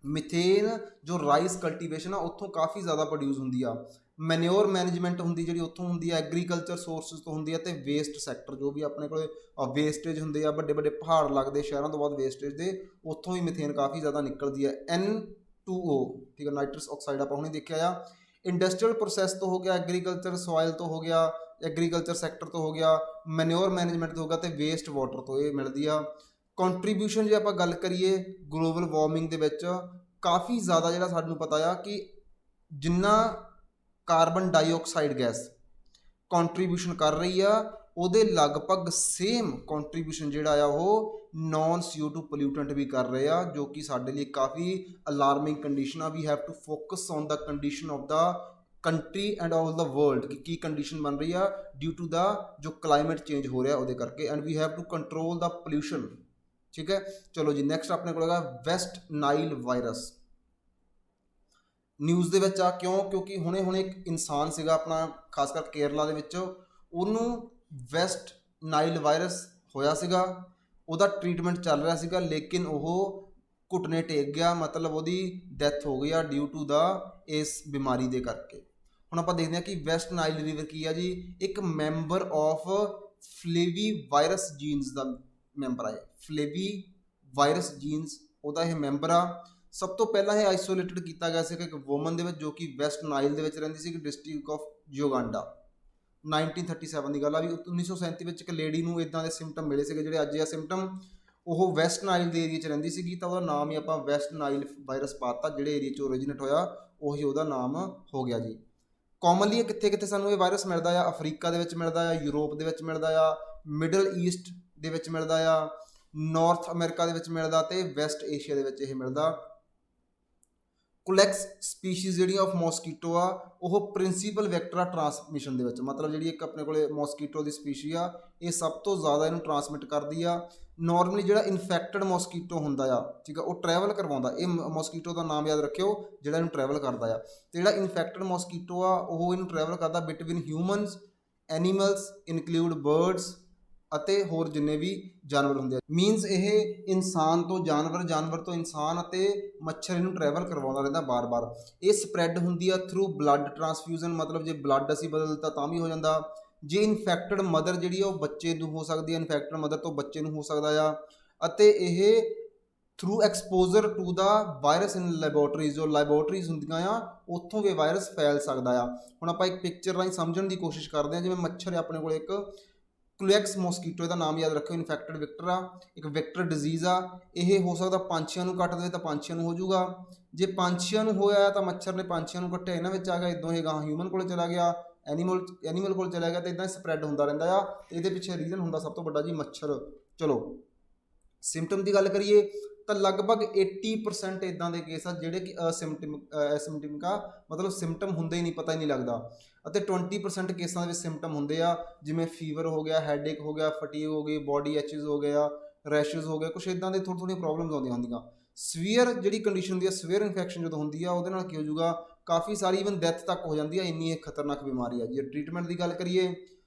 ਮਿਥੇਨ ਜੋ ਰਾਈਸ ਕਲਟੀਵੇਸ਼ਨ ਆ ਉੱਥੋਂ ਕਾਫੀ ਜ਼ਿਆਦਾ ਪ੍ਰੋਡਿਊਸ ਹੁੰਦੀ ਆ। ਮੈਨਿਓਰ ਮੈਨੇਜਮੈਂਟ ਹੁੰਦੀ ਜਿਹੜੀ ਉੱਥੋਂ ਹੁੰਦੀ ਆ, ਐਗਰੀਕਲਚਰ ਸੋਰਸਿਸ ਤੋਂ ਹੁੰਦੀ ਆ, ਅਤੇ ਵੇਸਟ ਸੈਕਟਰ ਜੋ ਵੀ ਆਪਣੇ ਕੋਲ ਵੇਸਟੇਜ ਹੁੰਦੇ ਆ, ਵੱਡੇ ਪਹਾੜ ਲੱਗਦੇ ਸ਼ਹਿਰਾਂ ਤੋਂ ਬਾਅਦ ਵੇਸਟੇਜ ਦੇ, ਉੱਥੋਂ ਵੀ ਮਿਥੇਨ ਕਾਫੀ ਜ਼ਿਆਦਾ ਨਿਕਲਦੀ ਆ। H2O, ठीक है, नाइट्रस ऑक्साइड ਆਪਾਂ ਹੁਣੇ ਦੇਖਿਆ ਆ। ਇੰਡਸਟਰੀਅਲ ਪ੍ਰੋਸੈਸ ਤੋਂ ਹੋ ਗਿਆ, ਐਗਰੀਕਲਚਰ ਸੋਇਲ ਤੋਂ ਹੋ ਗਿਆ, ਐਗਰੀਕਲਚਰ ਸੈਕਟਰ ਤੋਂ ਹੋ ਗਿਆ, ਮੈਨਿਓਰ ਮੈਨੇਜਮੈਂਟ ਤੋਂ ਹੋ ਗਿਆ ਅਤੇ ਵੇਸਟ ਵਾਟਰ ਤੋਂ ਇਹ ਮਿਲਦੀ ਆ। ਕੰਟਰੀਬਿਊਸ਼ਨ ਜੇ ਆਪਾਂ ਗੱਲ ਕਰੀਏ ਗਲੋਬਲ ਵਾਰਮਿੰਗ ਦੇ ਵਿੱਚ ਕਾਫੀ ਜ਼ਿਆਦਾ ਜਿਹੜਾ ਸਾਨੂੰ ਪਤਾ ਆ ਕਿ ਜਿੰਨਾ ਕਾਰਬਨ ਡਾਈਆਕਸਾਈਡ ਗੈਸ ਕੰਟਰੀਬਿਊਸ਼ਨ ਕਰ ਰਹੀ ਆ ਉਹਦੇ ਲਗਭਗ ਸੇਮ ਕੰਟਰੀਬਿਊਸ਼ਨ ਜਿਹੜਾ ਆ ਉਹ ਨੌਨ CO2 ਪੋਲਿਊਟੈਂਟ ਵੀ ਕਰ ਰਹੇ ਆ, ਜੋ ਕਿ ਸਾਡੇ ਲਈ ਕਾਫੀ ਅਲਾਰਮਿੰਗ ਕੰਡੀਸ਼ਨ ਆ। We have to focus on the condition of the country and all the world ਕਿ ਕੀ ਕੰਡੀਸ਼ਨ ਬਣ ਰਹੀ ਆ ਡਿਊ ਟੂ ਦਾ ਜੋ ਕਲਾਈਮੇਟ ਚੇਂਜ ਹੋ ਰਿਹਾ ਉਹਦੇ ਕਰਕੇ, and we have to control the pollution. ਠੀਕ ਹੈ, ਚਲੋ ਜੀ ਨੈਕਸਟ ਆਪਣੇ ਕੋਲ ਹੈਗਾ ਵੈਸਟ ਨਾਈਲ ਵਾਇਰਸ। ਨਿਊਜ਼ ਦੇ ਵਿੱਚ ਆ ਕਿਉਂਕਿ ਹੁਣੇ ਇੱਕ ਇਨਸਾਨ ਸੀਗਾ ਆਪਣਾ ਖਾਸ ਕਰ ਕੇਰਲਾ ਦੇ ਵਿੱਚ, ਉਹਨੂੰ ਵੈਸਟ ਨਾਈਲ ਵਾਇਰਸ ਹੋਇਆ ਸੀਗਾ, ਉਹਦਾ ਟ੍ਰੀਟਮੈਂਟ ਚੱਲ ਰਿਹਾ ਸੀਗਾ, ਲੇਕਿਨ ਉਹ ਘੁਟਨੇ ਟੇਕ ਗਿਆ, ਮਤਲਬ ਉਹਦੀ ਡੈਥ ਹੋ ਗਈ ਆ ਡਿਊ ਟੂ ਦਾ ਇਸ ਬਿਮਾਰੀ ਦੇ ਕਰਕੇ। ਹੁਣ ਆਪਾਂ ਦੇਖਦੇ ਹਾਂ ਕਿ ਵੈਸਟ ਨਾਈਲ ਰਿਵਰ ਕੀ ਆ ਜੀ, ਇੱਕ member of flavivirus genus ਦਾ ਮੈਂਬਰ ਆ, ਫਲੇਵੀ ਵਾਇਰਸ ਜੀਨਸ ਉਹਦਾ ਇਹ ਮੈਂਬਰ ਆ। ਸਭ ਤੋਂ ਪਹਿਲਾਂ ਇਹ ਆਈਸੋਲੇਟਡ ਕੀਤਾ ਗਿਆ ਸੀ ਇੱਕ ਵੂਮਨ ਦੇ ਵਿੱਚ ਜੋ ਕਿ ਵੈਸਟ ਨਾਈਲ ਦੇ ਵਿੱਚ ਰਹਿੰਦੀ ਸੀ, ਡਿਸਟ੍ਰਿਕਟ ਆਫ ਯੂਗਾਂਡਾ। 1937 ਦੀ ਗੱਲ ਆ ਵੀ 1937 ਵਿੱਚ ਇੱਕ ਲੇਡੀ ਨੂੰ ਇੱਦਾਂ ਦੇ ਸਿੰਪਟਮ ਮਿਲੇ ਸੀਗੇ ਜਿਹੜੇ ਅੱਜ ਆ ਸਿੰਪਟਮ। ਉਹ ਵੈਸਟ ਨਾਈਲ ਦੇ ਏਰੀਆ 'ਚ ਰਹਿੰਦੀ ਸੀਗੀ ਤਾਂ ਉਹਦਾ ਨਾਮ ਹੀ ਆਪਾਂ ਵੈਸਟ ਨਾਈਲ ਵਾਇਰਸ ਪਾਤਾ, ਜਿਹੜੇ ਏਰੀਆ 'ਚ ਓਰੀਜਨੇਟ ਹੋਇਆ ਉਹੀ ਉਹਦਾ ਨਾਮ ਹੋ ਗਿਆ ਜੀ। ਕਾਮਨਲੀ ਇਹ ਕਿੱਥੇ ਸਾਨੂੰ ਇਹ ਵਾਇਰਸ ਮਿਲਦਾ ਆ, ਅਫਰੀਕਾ ਦੇ ਵਿੱਚ ਮਿਲਦਾ ਆ, ਯੂਰਪ ਦੇ ਵਿੱਚ ਮਿਲਦਾ ਆ, ਮਿਡਲ ਈਸਟ ਦੇ ਵਿੱਚ ਮਿਲਦਾ ਆ, ਨਾਰਥ ਅਮਰੀਕਾ ਦੇ ਵਿੱਚ ਮਿਲਦਾ ਅਤੇ ਵੈਸਟ ਏਸ਼ੀਆ ਦੇ ਵਿੱਚ ਇਹ ਮਿਲਦਾ। ਕੁਲੈਕਸ ਸਪੀਸ਼ੀਜ਼ ਜਿਹੜੀਆਂ ਆਫ ਮੋਸਕੀਟੋ ਆ ਉਹ ਪ੍ਰਿੰਸੀਪਲ ਵੈਕਟਰ ਆ ਟਰਾਂਸਮਿਸ਼ਨ ਦੇ ਵਿੱਚ, ਮਤਲਬ ਜਿਹੜੀ ਇੱਕ ਆਪਣੇ ਕੋਲੇ ਮੋਸਕੀਟੋ ਦੀ ਸਪੀਸ਼ੀ ਆ ਇਹ ਸਭ ਤੋਂ ਜ਼ਿਆਦਾ ਇਹਨੂੰ ਟਰਾਂਸਮਿਟ ਕਰਦੀ ਆ। ਨੋਰਮਲੀ ਜਿਹੜਾ ਇਨਫੈਕਟਡ ਮੋਸਕੀਟੋ ਹੁੰਦਾ ਆ, ਠੀਕ ਆ, ਉਹ ਟਰੈਵਲ ਕਰਵਾਉਂਦਾ, ਇਹ ਮੋਸਕੀਟੋ ਦਾ ਨਾਮ ਯਾਦ ਰੱਖਿਓ ਜਿਹੜਾ ਇਹਨੂੰ ਟਰੈਵਲ ਕਰਦਾ ਆ। ਅਤੇ ਜਿਹੜਾ ਇਨਫੈਕਟਡ ਮੋਸਕੀਟੋ ਆ ਉਹ ਇਹਨੂੰ ਟਰੈਵਲ ਕਰਦਾ between humans, animals include birds ਅਤੇ ਹੋਰ ਜਿੰਨੇ ਵੀ ਜਾਨਵਰ ਹੁੰਦੇ ਆ। ਮੀਨਸ ਇਹ ਇਨਸਾਨ ਤੋਂ ਜਾਨਵਰ, ਜਾਨਵਰ ਤੋਂ ਇਨਸਾਨ ਅਤੇ ਮੱਛਰ ਇਹਨੂੰ ਟਰੈਵਲ ਕਰਵਾਉਂਦਾ ਰਹਿੰਦਾ ਬਾਰ-ਬਾਰ। ਇਹ ਸਪਰੈਡ ਹੁੰਦੀ ਆ ਥਰੂ ਬਲੱਡ ਟਰਾਂਸਫਿਊਜ਼ਨ, ਮਤਲਬ ਜੇ ਬਲੱਡ ਅਸੀਂ ਬਦਲ ਦਿੱਤਾ ਤਾਂ ਵੀ ਹੋ ਜਾਂਦਾ। ਜੇ ਇਨਫੈਕਟਡ ਮਦਰ ਜਿਹੜੀ ਆ ਉਹ ਬੱਚੇ ਨੂੰ ਹੋ ਸਕਦੀ ਹੈ, ਇਨਫੈਕਟਡ ਮਦਰ ਤੋਂ ਬੱਚੇ ਨੂੰ ਹੋ ਸਕਦਾ ਆ। ਅਤੇ ਇਹ through exposure to the virus in laboratories, ਜੋ ਲੈਬੋਰਟਰੀਜ਼ ਹੁੰਦੀਆਂ ਆ ਉੱਥੋਂ ਵੀ ਵਾਇਰਸ ਫੈਲ ਸਕਦਾ ਆ। ਹੁਣ ਆਪਾਂ ਇੱਕ ਪਿਕਚਰ ਰਾਹੀਂ ਸਮਝਣ ਦੀ ਕੋਸ਼ਿਸ਼ ਕਰਦੇ ਹਾਂ, ਜਿਵੇਂ ਮੱਛਰ ਆਪਣੇ ਕੋਲ ਇੱਕ ਕੁਲੈਕਸ ਮੋਸਕੀਟੋ, ਇਹਦਾ ਨਾਮ ਯਾਦ ਰੱਖੋ, ਇਨਫੈਕਟਡ ਵਿਕਟਰ ਆ, ਇੱਕ ਵਿਕਟਰ ਡਿਜ਼ੀਜ਼ ਆ। ਇਹ ਹੋ ਸਕਦਾ ਪੰਛੀਆਂ ਨੂੰ ਕੱਟ ਦੇਵੇ ਤਾਂ ਪੰਛੀਆਂ ਨੂੰ ਹੋ ਜਾਊਗਾ, ਜੇ ਪੰਛੀਆਂ ਨੂੰ ਹੋਇਆ ਤਾਂ ਮੱਛਰ ਨੇ ਪੰਛੀਆਂ ਨੂੰ ਕੱਟਿਆ, ਇਹਨਾਂ ਵਿੱਚ ਆ ਗਿਆ, ਇੱਦਾਂ ਇਹ ਗਾਂ ਹਿਊਮਨ ਕੋਲ ਚਲਾ ਗਿਆ, ਐਨੀਮਲ ਕੋਲ ਚਲਾ ਗਿਆ, ਅਤੇ ਇੱਦਾਂ ਸਪਰੈਡ ਹੁੰਦਾ ਰਹਿੰਦਾ ਆ। ਅਤੇ ਇਹਦੇ ਪਿੱਛੇ ਰੀਜ਼ਨ ਹੁੰਦਾ ਸਭ ਤੋਂ ਵੱਡਾ ਜੀ ਮੱਛਰ। ਚਲੋ ਸਿੰਪਟਮ ਦੀ ਗੱਲ ਕਰੀਏ ਤਾਂ ਲਗਭਗ 80% ਇੱਦਾਂ ਦੇ ਕੇਸ ਆ ਜਿਹੜੇ ਕਿ ਅਸਿਮਟਮਿਕ ਆ, ਮਤਲਬ ਸਿੰਪਟਮ ਹੁੰਦੇ ਹੀ ਨਹੀਂ, ਪਤਾ ਹੀ ਨਹੀਂ ਲੱਗਦਾ। ਅਤੇ 20% ਕੇਸਾਂ ਦੇ ਵਿੱਚ ਸਿੰਪਟਮ ਹੁੰਦੇ ਆ, ਜਿਵੇਂ ਫੀਵਰ ਹੋ ਗਿਆ, ਹੈਡੇਕ ਹੋ ਗਿਆ, ਫਟੀਗ ਹੋ ਗਈ, ਬੋਡੀ ਐਚਿਸ ਹੋ ਗਿਆ, ਰੈਸ਼ਿਸ ਹੋ ਗਿਆ, ਕੁਛ ਇੱਦਾਂ ਦੇ ਥੋੜ੍ਹੀਆਂ ਪ੍ਰੋਬਲਮਸ ਆਉਂਦੀਆਂ ਹੁੰਦੀਆਂ। ਸਵੀਅਰ ਜਿਹੜੀ ਕੰਡੀਸ਼ਨ ਹੁੰਦੀ ਆ, ਸਵੀਅਰ ਇਨਫੈਕਸ਼ਨ ਜਦੋਂ ਹੁੰਦੀ ਆ ਉਹਦੇ ਨਾਲ ਕੀ ਹੋ ਜਾਊਗਾ, ਕਾਫੀ ਸਾਰੀ ਇਵਨ ਡੈਥ ਤੱਕ ਹੋ ਜਾਂਦੀ ਆ, ਇੰਨੀ ਇਹ ਖਤਰਨਾਕ ਬਿਮਾਰੀ ਆ। ਜੇ ਟ੍ਰੀਟਮੈਂਟ ਦੀ ਗੱਲ ਕਰੀਏ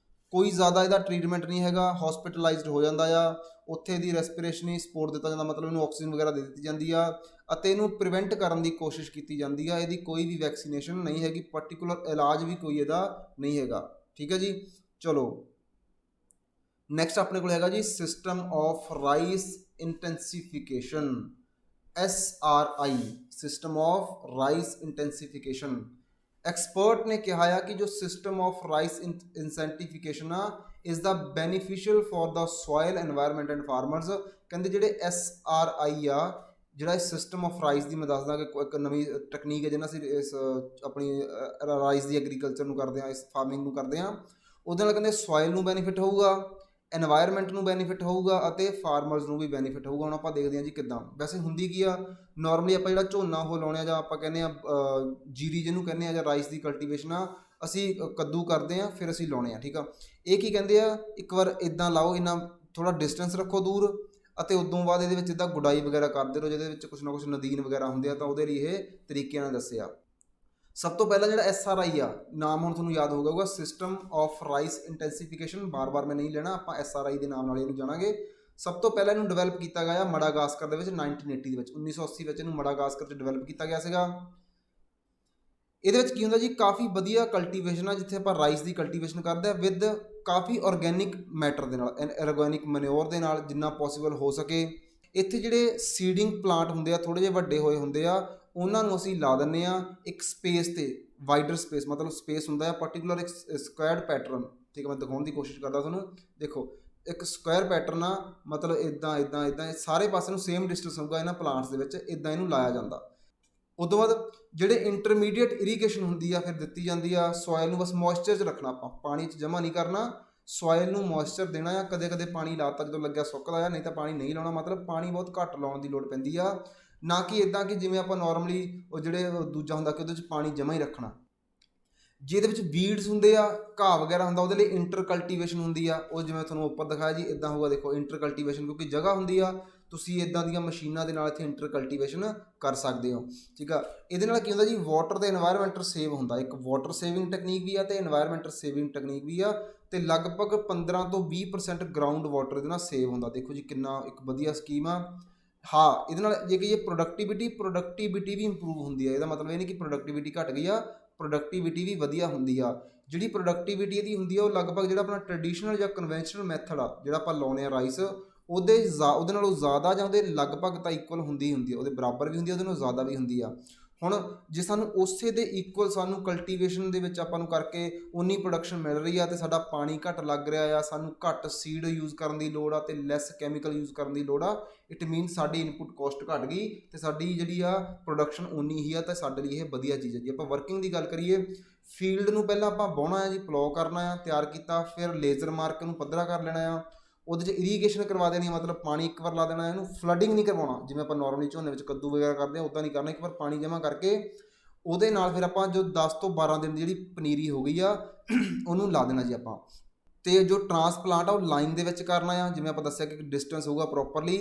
ਕੋਈ ਜ਼ਿਆਦਾ ਇਹਦਾ ਟ੍ਰੀਟਮੈਂਟ ਨਹੀਂ ਹੈਗਾ, ਹੌਸਪੀਟਲਾਈਜ਼ਡ ਹੋ ਜਾਂਦਾ ਆ, ਉੱਥੇ ਦੀ ਰੈਸਪੀਰੇਸ਼ਨ ਹੀ ਸਪੋਰਟ ਦਿੱਤਾ ਜਾਂਦਾ, ਮਤਲਬ ਇਹਨੂੰ ਆਕਸੀਜਨ ਵਗੈਰਾ ਦੇ ਦਿੱਤੀ ਜਾਂਦੀ ਆ ਅਤੇ ਇਹਨੂੰ ਪ੍ਰੀਵੈਂਟ ਕਰਨ ਦੀ ਕੋਸ਼ਿਸ਼ ਕੀਤੀ ਜਾਂਦੀ ਆ। ਇਹਦੀ ਕੋਈ ਵੀ ਵੈਕਸੀਨੇਸ਼ਨ ਨਹੀਂ ਹੈਗੀ, ਪਰਟੀਕੂਲਰ ਇਲਾਜ ਵੀ ਕੋਈ ਇਹਦਾ ਨਹੀਂ ਹੈਗਾ। ਠੀਕ ਹੈ ਜੀ, ਚਲੋ ਨੈਕਸਟ ਆਪਣੇ ਕੋਲ ਹੈਗਾ ਜੀ system of rice intensification, SRI, system of rice intensification. Expert ਨੇ ਕਿਹਾ ਆ ਕਿ ਜੋ ਸਿਸਟਮ ਆਫ ਰਾਈਸ ਇੰਸੈਂਟੀਫਿਕੇਸ਼ਨ ਆ is the beneficial for the soil environment and farmers. ਕਹਿੰਦੇ ਜਿਹੜੇ SRI ਆ, ਜਿਹੜਾ ਇਸ ਸਿਸਟਮ ਆਫ ਰਾਈਸ ਦੀ ਮੈਂ ਦੱਸਦਾ ਕਿ ਇੱਕ ਨਵੀਂ ਟੈਕਨੀਕ ਹੈ ਜਿਹਨਾਂ ਅਸੀਂ ਇਸ ਆਪਣੀ ਰਾਈਸ ਦੀ ਐਗਰੀਕਲਚਰ ਨੂੰ ਕਰਦੇ ਹਾਂ, ਇਸ ਫਾਰਮਿੰਗ ਨੂੰ ਕਰਦੇ ਹਾਂ, ਉਹਦੇ ਨਾਲ ਕਹਿੰਦੇ ਸੋਇਲ ਨੂੰ ਬੈਨੀਫਿਟ ਹੋਊਗਾ, ਐਨਵਾਇਰਨਮੈਂਟ ਨੂੰ ਬੈਨੀਫਿਟ ਹੋਊਗਾ ਅਤੇ ਫਾਰਮਰਸ ਨੂੰ ਵੀ ਬੈਨੀਫਿਟ ਹੋਊਗਾ। ਹੁਣ ਆਪਾਂ ਦੇਖਦੇ ਹਾਂ ਜੀ ਕਿੱਦਾਂ। ਵੈਸੇ ਹੁੰਦੀ ਕੀ ਆ, ਨੋਰਮਲੀ ਆਪਾਂ ਜਿਹੜਾ ਝੋਨਾ ਉਹ ਲਾਉਣੇ ਆ ਜਾਂ ਆਪਾਂ ਕਹਿੰਦੇ ਆ ਜੀਰੀ ਜਿਹਨੂੰ ਕਹਿੰਦੇ ਆ, ਜਾਂ ਰਾਈਸ ਦੀ ਕਲਟੀਵੇਸ਼ਨ ਆ, ਅਸੀਂ ਕੱਦੂ ਕਰਦੇ ਹਾਂ ਫਿਰ ਅਸੀਂ ਲਾਉਣੇ ਆ। ਠੀਕ ਆ, ਇਹ ਕੀ ਕਹਿੰਦੇ ਆ, ਇੱਕ ਵਾਰ ਇੱਦਾਂ ਲਾਓ, ਇੰਨਾ ਥੋੜ੍ਹਾ ਡਿਸਟੈਂਸ ਰੱਖੋ ਦੂਰ, ਅਤੇ ਉਦੋਂ ਬਾਅਦ ਇਹਦੇ ਵਿੱਚ ਇੱਦਾਂ ਗੁਡਾਈ ਵਗੈਰਾ ਕਰਦੇ ਰਹੋ, ਜਿਹਦੇ ਵਿੱਚ ਕੁਛ ਨਾ ਕੁਛ ਨਦੀਨ ਵਗੈਰਾ ਹੁੰਦੇ ਆ, ਤਾਂ ਉਹਦੇ ਲਈ ਇਹ ਤਰੀਕਿਆਂ ਨਾਲ ਦੱਸਿਆ। ਸਭ ਤੋਂ ਪਹਿਲਾਂ ਜਿਹੜਾ SRI ਆ, ਨਾਮ ਹੁਣ ਤੁਹਾਨੂੰ ਯਾਦ ਹੋਊਗਾ, ਸਿਸਟਮ ਆਫ ਰਾਈਸ ਇੰਟੈਂਸੀਫਿਕੇਸ਼ਨ, ਬਾਰ-ਬਾਰ ਮੈਂ ਨਹੀਂ ਲੈਣਾ, ਆਪਾਂ SRI ਦੇ ਨਾਮ ਨਾਲ ਇਹਨੂੰ ਜਾਣਾਂਗੇ। ਸਭ ਤੋਂ ਪਹਿਲਾਂ ਇਹਨੂੰ ਡਿਵੈਲਪ ਕੀਤਾ ਗਿਆ ਮਡਾਗਾਸਕਰ ਦੇ ਵਿੱਚ 1980 ਦੇ ਵਿੱਚ, 1980 ਵਿੱਚ ਇਹਨੂੰ ਮਡਾਗਾਸਕਰ 'ਚ ਡਿਵੈਲਪ ਕੀਤਾ ਗਿਆ ਸੀਗਾ। ਇਹਦੇ ਵਿੱਚ ਕੀ ਹੁੰਦਾ ਜੀ, ਕਾਫੀ ਵਧੀਆ ਕਲਟੀਵੇਸ਼ਨ ਆ, ਜਿੱਥੇ ਆਪਾਂ ਰਾਈਸ ਦੀ ਕਲਟੀਵੇਸ਼ਨ ਕਰਦੇ ਆ ਵਿਦ ਕਾਫੀ ਔਰਗੈਨਿਕ ਮੈਟਰ ਦੇ ਨਾਲ, ਔਰਗੈਨਿਕ ਮੈਨਿਓਰ ਦੇ ਨਾਲ ਜਿੰਨਾ ਪੋਸੀਬਲ ਹੋ ਸਕੇ। ਇੱਥੇ ਜਿਹੜੇ ਸੀਡਿੰਗ ਪਲਾਂਟ ਹੁੰਦੇ ਆ ਥੋੜ੍ਹੇ ਜਿਹੇ ਵੱਡੇ ਹੋਏ ਹੁੰਦੇ ਆ, ਉਹਨਾਂ ਨੂੰ ਅਸੀਂ ਲਾ ਦਿੰਦੇ ਆ ਇੱਕ ਸਪੇਸ ਤੇ, ਵਾਈਡਰ ਸਪੇਸ, ਮਤਲਬ ਸਪੇਸ ਹੁੰਦਾ ਹੈ ਪਰਟੀਕੂਲਰ ਇੱਕ ਸਕੁਐਰਡ ਪੈਟਰਨ। ਠੀਕ ਹੈ, ਮੈਂ ਦਿਖਾਉਣ ਦੀ ਕੋਸ਼ਿਸ਼ ਕਰਦਾ ਤੁਹਾਨੂੰ। ਦੇਖੋ ਇੱਕ ਸਕੁਐਰ ਪੈਟਰਨ ਆ, ਮਤਲਬ ਇੱਦਾਂ ਇੱਦਾਂ ਇੱਦਾਂ ਸਾਰੇ ਪਾਸੇ ਨੂੰ ਸੇਮ ਡਿਸਟੈਂਸ ਹੋਊਗਾ ਇਹਨਾਂ ਪਲਾਂਟਸ ਦੇ ਵਿੱਚ, ਇੱਦਾਂ ਇਹਨੂੰ ਲਾਇਆ ਜਾਂਦਾ। ਉਸ ਤੋਂ ਬਾਅਦ ਜਿਹੜੇ ਇੰਟਰਮੀਡੀਏਟ ਇਰੀਗੇਸ਼ਨ ਹੁੰਦੀ ਆ ਫਿਰ ਦਿੱਤੀ ਜਾਂਦੀ ਆ। ਸੋਇਲ ਨੂੰ ਬਸ ਮੋਇਸਚਰ 'ਚ ਰੱਖਣਾ, ਆਪਾਂ ਪਾਣੀ 'ਚ ਜਮ੍ਹਾਂ ਨਹੀਂ ਕਰਨਾ, ਸੋਇਲ ਨੂੰ ਮੋਇਸਚਰ ਦੇਣਾ ਆ। ਕਦੇ ਕਦੇ ਪਾਣੀ ਲਾਤਾ ਜਦੋਂ ਲੱਗਿਆ ਸੁੱਕਦਾ ਆ, ਨਹੀਂ ਤਾਂ ਪਾਣੀ ਨਹੀਂ ਲਾਉਣਾ, ਮਤਲਬ ਪਾਣੀ ਬਹੁਤ ਘੱਟ ਲਾਉਣ ਦੀ ਲੋੜ ਪੈਂਦੀ ਆ। ਨਾ ਕਿ ਇੱਦਾਂ ਕਿ ਜਿਵੇਂ ਆਪਾਂ ਨੋਰਮਲੀ ਉਹ ਜਿਹੜੇ ਦੂਜਾ ਹੁੰਦਾ ਕਿ ਉਹਦੇ 'ਚ ਪਾਣੀ ਜਮ੍ਹਾਂ ਹੀ ਰੱਖਣਾ। ਜਿਹਦੇ ਵਿੱਚ ਵੀਡਸ ਹੁੰਦੇ ਆ, ਘਾਹ ਵਗੈਰਾ ਹੁੰਦਾ, ਉਹਦੇ ਲਈ ਇੰਟਰ ਕਲਟੀਵੇਸ਼ਨ ਹੁੰਦੀ ਆ। ਉਹ ਜਿਵੇਂ ਤੁਹਾਨੂੰ ਉੱਪਰ ਦਿਖਾਇਆ ਜੀ ਇੱਦਾਂ ਹੋਊਗਾ, ਦੇਖੋ ਇੰਟਰ ਕਲਟੀਵੇਸ਼ਨ, ਕਿਉਂਕਿ ਜਗ੍ਹਾ ਹੁੰਦੀ ਆ, ਤੁਸੀਂ ਇੱਦਾਂ ਦੀਆਂ ਮਸ਼ੀਨਾਂ ਦੇ ਨਾਲ ਇੱਥੇ ਇੰਟਰ ਕਲਟੀਵੇਸ਼ਨ ਕਰ ਸਕਦੇ ਹੋ। ਠੀਕ ਆ, ਇਹਦੇ ਨਾਲ ਕੀ ਹੁੰਦਾ ਜੀ, ਵਾਟਰ ਤੇ ਇਨਵਾਇਰਮੈਂਟਲ ਸੇਵ ਹੁੰਦਾ। ਇੱਕ ਵਾਟਰ ਸੇਵਿੰਗ ਟੈਕਨੀਕ ਵੀ ਆ ਤੇ ਇਨਵਾਇਰਮੈਂਟਲ ਸੇਵਿੰਗ ਟੈਕਨੀਕ ਵੀ ਆ, ਤੇ ਲਗਭਗ 15 ਤੋਂ 20% ਗਰਾਊਂਡ ਵਾਟਰ ਇਹਦੇ ਨਾਲ ਸੇਵ ਹੁੰਦਾ। ਦੇਖੋ ਜੀ ਕਿੰਨਾ ਇੱਕ ਵਧੀਆ ਸਕੀਮ ਆ। ਹਾਂ, ਇਹਦੇ ਨਾਲ ਜੇ ਕਹੀਏ ਪ੍ਰੋਡਕਟੀਵਿਟੀ ਵੀ ਇੰਪਰੂਵ ਹੁੰਦੀ ਆ। ਇਹਦਾ ਮਤਲਬ ਇਹ ਨਹੀਂ ਕਿ ਪ੍ਰੋਡਕਟੀਵਿਟੀ ਘਟ ਗਈ ਆ, ਪ੍ਰੋਡਕਟੀਵਿਟੀ ਵੀ ਵਧੀਆ ਹੁੰਦੀ ਆ। ਜਿਹੜੀ ਪ੍ਰੋਡਕਟੀਵਿਟੀ ਇਹਦੀ ਹੁੰਦੀ ਆ ਉਹ ਲਗਭਗ ਜਿਹੜਾ ਆਪਣਾ ਟ੍ਰੈਡੀਸ਼ਨਲ ਜਾਂ ਕਨਵੈਨਸ਼ਨਲ ਮੈਥਡ ਆ ਜਿਹੜਾ ਆਪਾਂ ਲਾਉਂਦੇ ਆ ਰਾਈਸ, ਉਹਦੇ ਨਾਲੋਂ ਜ਼ਿਆਦਾ ਜਾਂ ਉਹਦੇ ਲਗਭਗ ਤਾਂ ਇਕੁਅਲ ਹੁੰਦੀ ਆ, ਉਹਦੇ ਬਰਾਬਰ ਵੀ ਹੁੰਦੀ ਆ, ਉਹਦੇ ਨਾਲੋਂ ਜ਼ਿਆਦਾ ਵੀ ਹੁੰਦੀ ਆ। ਹੁਣ ਜੇ ਸਾਨੂੰ ਉਸੇ ਦੇ ਇਕੁਅਲ ਸਾਨੂੰ ਕਲਟੀਵੇਸ਼ਨ ਦੇ ਵਿੱਚ ਆਪਾਂ ਨੂੰ ਕਰਕੇ ਉਨੀ ਪ੍ਰੋਡਕਸ਼ਨ ਮਿਲ ਰਹੀ ਆ ਤੇ ਸਾਡਾ ਪਾਣੀ ਘੱਟ ਲੱਗ ਰਿਹਾ ਆ, ਸਾਨੂੰ ਘੱਟ ਸੀਡ ਯੂਜ਼ ਕਰਨ ਦੀ ਲੋੜ ਆ ਤੇ ਲੈਸ ਕੈਮੀਕਲ ਯੂਜ਼ ਕਰਨ ਦੀ ਲੋੜ ਆ, ਇਟ ਮੀਨਸ ਸਾਡੀ ਇਨਪੁੱਟ ਕੋਸਟ ਘੱਟ ਗਈ ਤੇ ਸਾਡੀ ਜਿਹੜੀ ਆ ਪ੍ਰੋਡਕਸ਼ਨ ਉਨੀ ਹੀ ਆ, ਤਾਂ ਸਾਡੇ ਲਈ ਇਹ ਵਧੀਆ ਚੀਜ਼ ਹੈ ਜੀ। ਆਪਾਂ ਵਰਕਿੰਗ ਦੀ ਗੱਲ ਕਰੀਏ, ਫੀਲਡ ਨੂੰ ਪਹਿਲਾਂ ਆਪਾਂ ਵਾਹੁਣਾ ਆ ਜੀ, ਪਲੋ ਕਰਨਾ ਆ, ਤਿਆਰ ਕੀਤਾ, ਫਿਰ ਲੇਜ਼ਰ ਮਾਰਕ ਨੂੰ ਪੱਧਰਾ ਕਰ ਲੈਣਾ ਆ, ਉਹਦੇ 'ਚ ਇਰੀਗੇਸ਼ਨ ਕਰਵਾ ਦੇਣੀ, ਮਤਲਬ ਪਾਣੀ ਇੱਕ ਵਾਰ ਲਾ ਦੇਣਾ, ਇਹਨੂੰ ਫਲੱਡਿੰਗ ਨਹੀਂ ਕਰਵਾਉਣਾ ਜਿਵੇਂ ਆਪਾਂ ਨੋਰਮਲੀ ਝੋਨੇ ਵਿੱਚ ਕੱਦੂ ਵਗੈਰਾ ਕਰਦੇ ਹਾਂ, ਉੱਦਾਂ ਨਹੀਂ ਕਰਨਾ। ਇੱਕ ਵਾਰ ਪਾਣੀ ਜਮ੍ਹਾਂ ਕਰਕੇ ਉਹਦੇ ਨਾਲ ਫਿਰ ਆਪਾਂ ਜੋ 10 ਤੋਂ 12 ਦਿਨ ਦੀ ਜਿਹੜੀ ਪਨੀਰੀ ਹੋ ਗਈ ਆ ਉਹਨੂੰ ਲਾ ਦੇਣਾ ਜੀ ਆਪਾਂ। ਤੇ ਜੋ ਟਰਾਂਸਪਲਾਂਟ ਆ ਉਹ ਲਾਈਨ ਦੇ ਵਿੱਚ ਕਰਨਾ ਆ, ਜਿਵੇਂ ਆਪਾਂ ਦੱਸਿਆ ਕਿ ਡਿਸਟੈਂਸ ਹੋਊਗਾ ਪ੍ਰੋਪਰਲੀ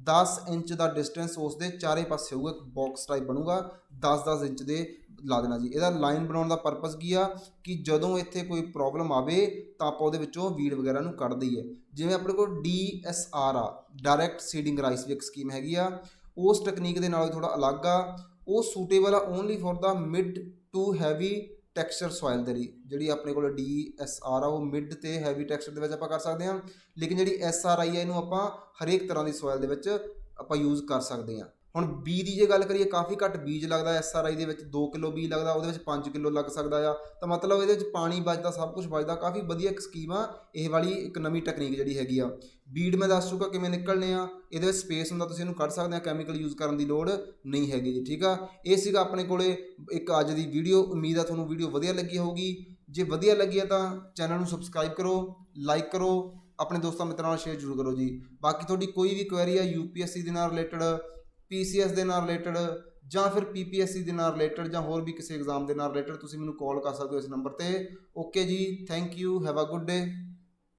10 ਇੰਚ ਦਾ ਡਿਸਟੈਂਸ ਉਸ ਦੇ ਚਾਰੇ ਪਾਸੇ ਹੋਊਗਾ, ਇੱਕ ਬਾਕਸ ਟਾਈਪ ਬਣੂਗਾ, 10-10 ਇੰਚ ਦੇ ਲਾ ਦੇਣਾ ਜੀ। ਇਹਦਾ ਲਾਈਨ ਬਣਾਉਣ ਦਾ ਪਰਪਸ ਕੀ ਆ ਕਿ ਜਦੋਂ ਇੱਥੇ ਕੋਈ ਪ੍ਰੋਬਲਮ ਆਵੇ ਤਾਂ ਆਪਾਂ ਉਹਦੇ ਵਿੱਚੋਂ ਵੀਡ ਵਗੈਰਾ ਨੂੰ ਕੱਢ ਦਈਏ। ਜਿਵੇਂ ਆਪਣੇ ਕੋਲ DSR ਆ, ਡਾਇਰੈਕਟ ਸੀਡਿੰਗ ਰਾਈਸ ਵੀ ਇੱਕ ਸਕੀਮ ਹੈਗੀ ਆ, ਉਸ ਟੈਕਨੀਕ ਦੇ ਨਾਲ ਥੋੜ੍ਹਾ ਅਲੱਗ ਆ। ਉਹ ਸੂਟੇਬਲ ਆ only for the mid to heavy texture soil ਦੇ ਲਈ। ਜਿਹੜੀ ਆਪਣੇ ਕੋਲ DSR ਆ ਉਹ ਮਿਡ ਤੇ ਹੈਵੀ ਟੈਕਸਚਰ ਦੇ ਵਿੱਚ ਆਪਾਂ ਕਰ ਸਕਦੇ ਹਾਂ, ਲੇਕਿਨ ਜਿਹੜੀ SRI ਆ ਇਹਨੂੰ ਆਪਾਂ ਹਰੇਕ ਤਰ੍ਹਾਂ ਦੀ ਸੋਇਲ ਦੇ ਵਿੱਚ ਆਪਾਂ ਯੂਜ਼ ਕਰ ਸਕਦੇ ਹਾਂ। ਹੁਣ ਬੀਜ ਦੀ ਜੇ ਗੱਲ ਕਰੀਏ, ਕਾਫੀ ਘੱਟ ਬੀਜ ਲੱਗਦਾ SRI ਦੇ ਵਿੱਚ, 2 ਕਿਲੋ ਬੀਜ ਲੱਗਦਾ, ਉਹਦੇ ਵਿੱਚ 5 ਕਿਲੋ ਲੱਗ ਸਕਦਾ ਆ, ਤਾਂ ਮਤਲਬ ਇਹਦੇ ਵਿੱਚ ਪਾਣੀ ਬਚਦਾ, ਸਭ ਕੁਝ ਬਚਦਾ। ਕਾਫੀ ਵਧੀਆ ਇੱਕ ਸਕੀਮ ਆ ਇਹ ਵਾਲੀ, ਇੱਕ ਨਵੀਂ ਟੈਕਨੀਕ ਜਿਹੜੀ ਹੈਗੀ ਆ। ਬੀਡ ਮੈਂ ਦੱਸ ਚੁੱਕਾ ਕਿਵੇਂ ਨਿਕਲਣੇ ਆ, ਇਹਦੇ ਵਿੱਚ ਸਪੇਸ ਹੁੰਦਾ, ਤੁਸੀਂ ਇਹਨੂੰ ਕੱਢ ਸਕਦੇ ਆ, ਕੈਮੀਕਲ ਯੂਜ਼ ਕਰਨ ਦੀ ਲੋੜ ਨਹੀਂ ਹੈਗੀ ਜੀ। ਠੀਕ ਆ, ਇਹ ਸੀਗਾ ਆਪਣੇ ਕੋਲੇ ਇੱਕ ਅੱਜ ਦੀ ਵੀਡੀਓ। ਉਮੀਦ ਆ ਤੁਹਾਨੂੰ ਵੀਡੀਓ ਵਧੀਆ ਲੱਗੀ ਹੋਊਗੀ। ਜੇ ਵਧੀਆ ਲੱਗੀ ਆ ਤਾਂ ਚੈਨਲ ਨੂੰ ਸਬਸਕ੍ਰਾਈਬ ਕਰੋ, ਲਾਈਕ ਕਰੋ, ਆਪਣੇ ਦੋਸਤਾਂ ਮਿੱਤਰਾਂ ਨਾਲ ਸ਼ੇਅਰ ਜ਼ਰੂਰ ਕਰੋ ਜੀ। ਬਾਕੀ ਤੁਹਾਡੀ ਕੋਈ ਵੀ ਕੁਐਰੀ ਆ UPSC ਦੇ ਨਾਲ ਰਿਲੇਟਡ, PCS ਦੇ ਨਾਲ ਰਿਲੇਟਡ, ਜਾਂ ਫਿਰ PPSC ਦੇ ਨਾਲ ਰਿਲੇਟਡ, ਜਾਂ ਹੋਰ ਵੀ ਕਿਸੇ ਐਗਜ਼ਾਮ ਦੇ ਨਾਲ ਰਿਲੇਟਡ, ਤੁਸੀਂ ਮੈਨੂੰ ਕਾਲ ਕਰ ਸਕਦੇ ਹੋ ਇਸ ਨੰਬਰ 'ਤੇ। ਓਕੇ ਜੀ, thank you, have a good day.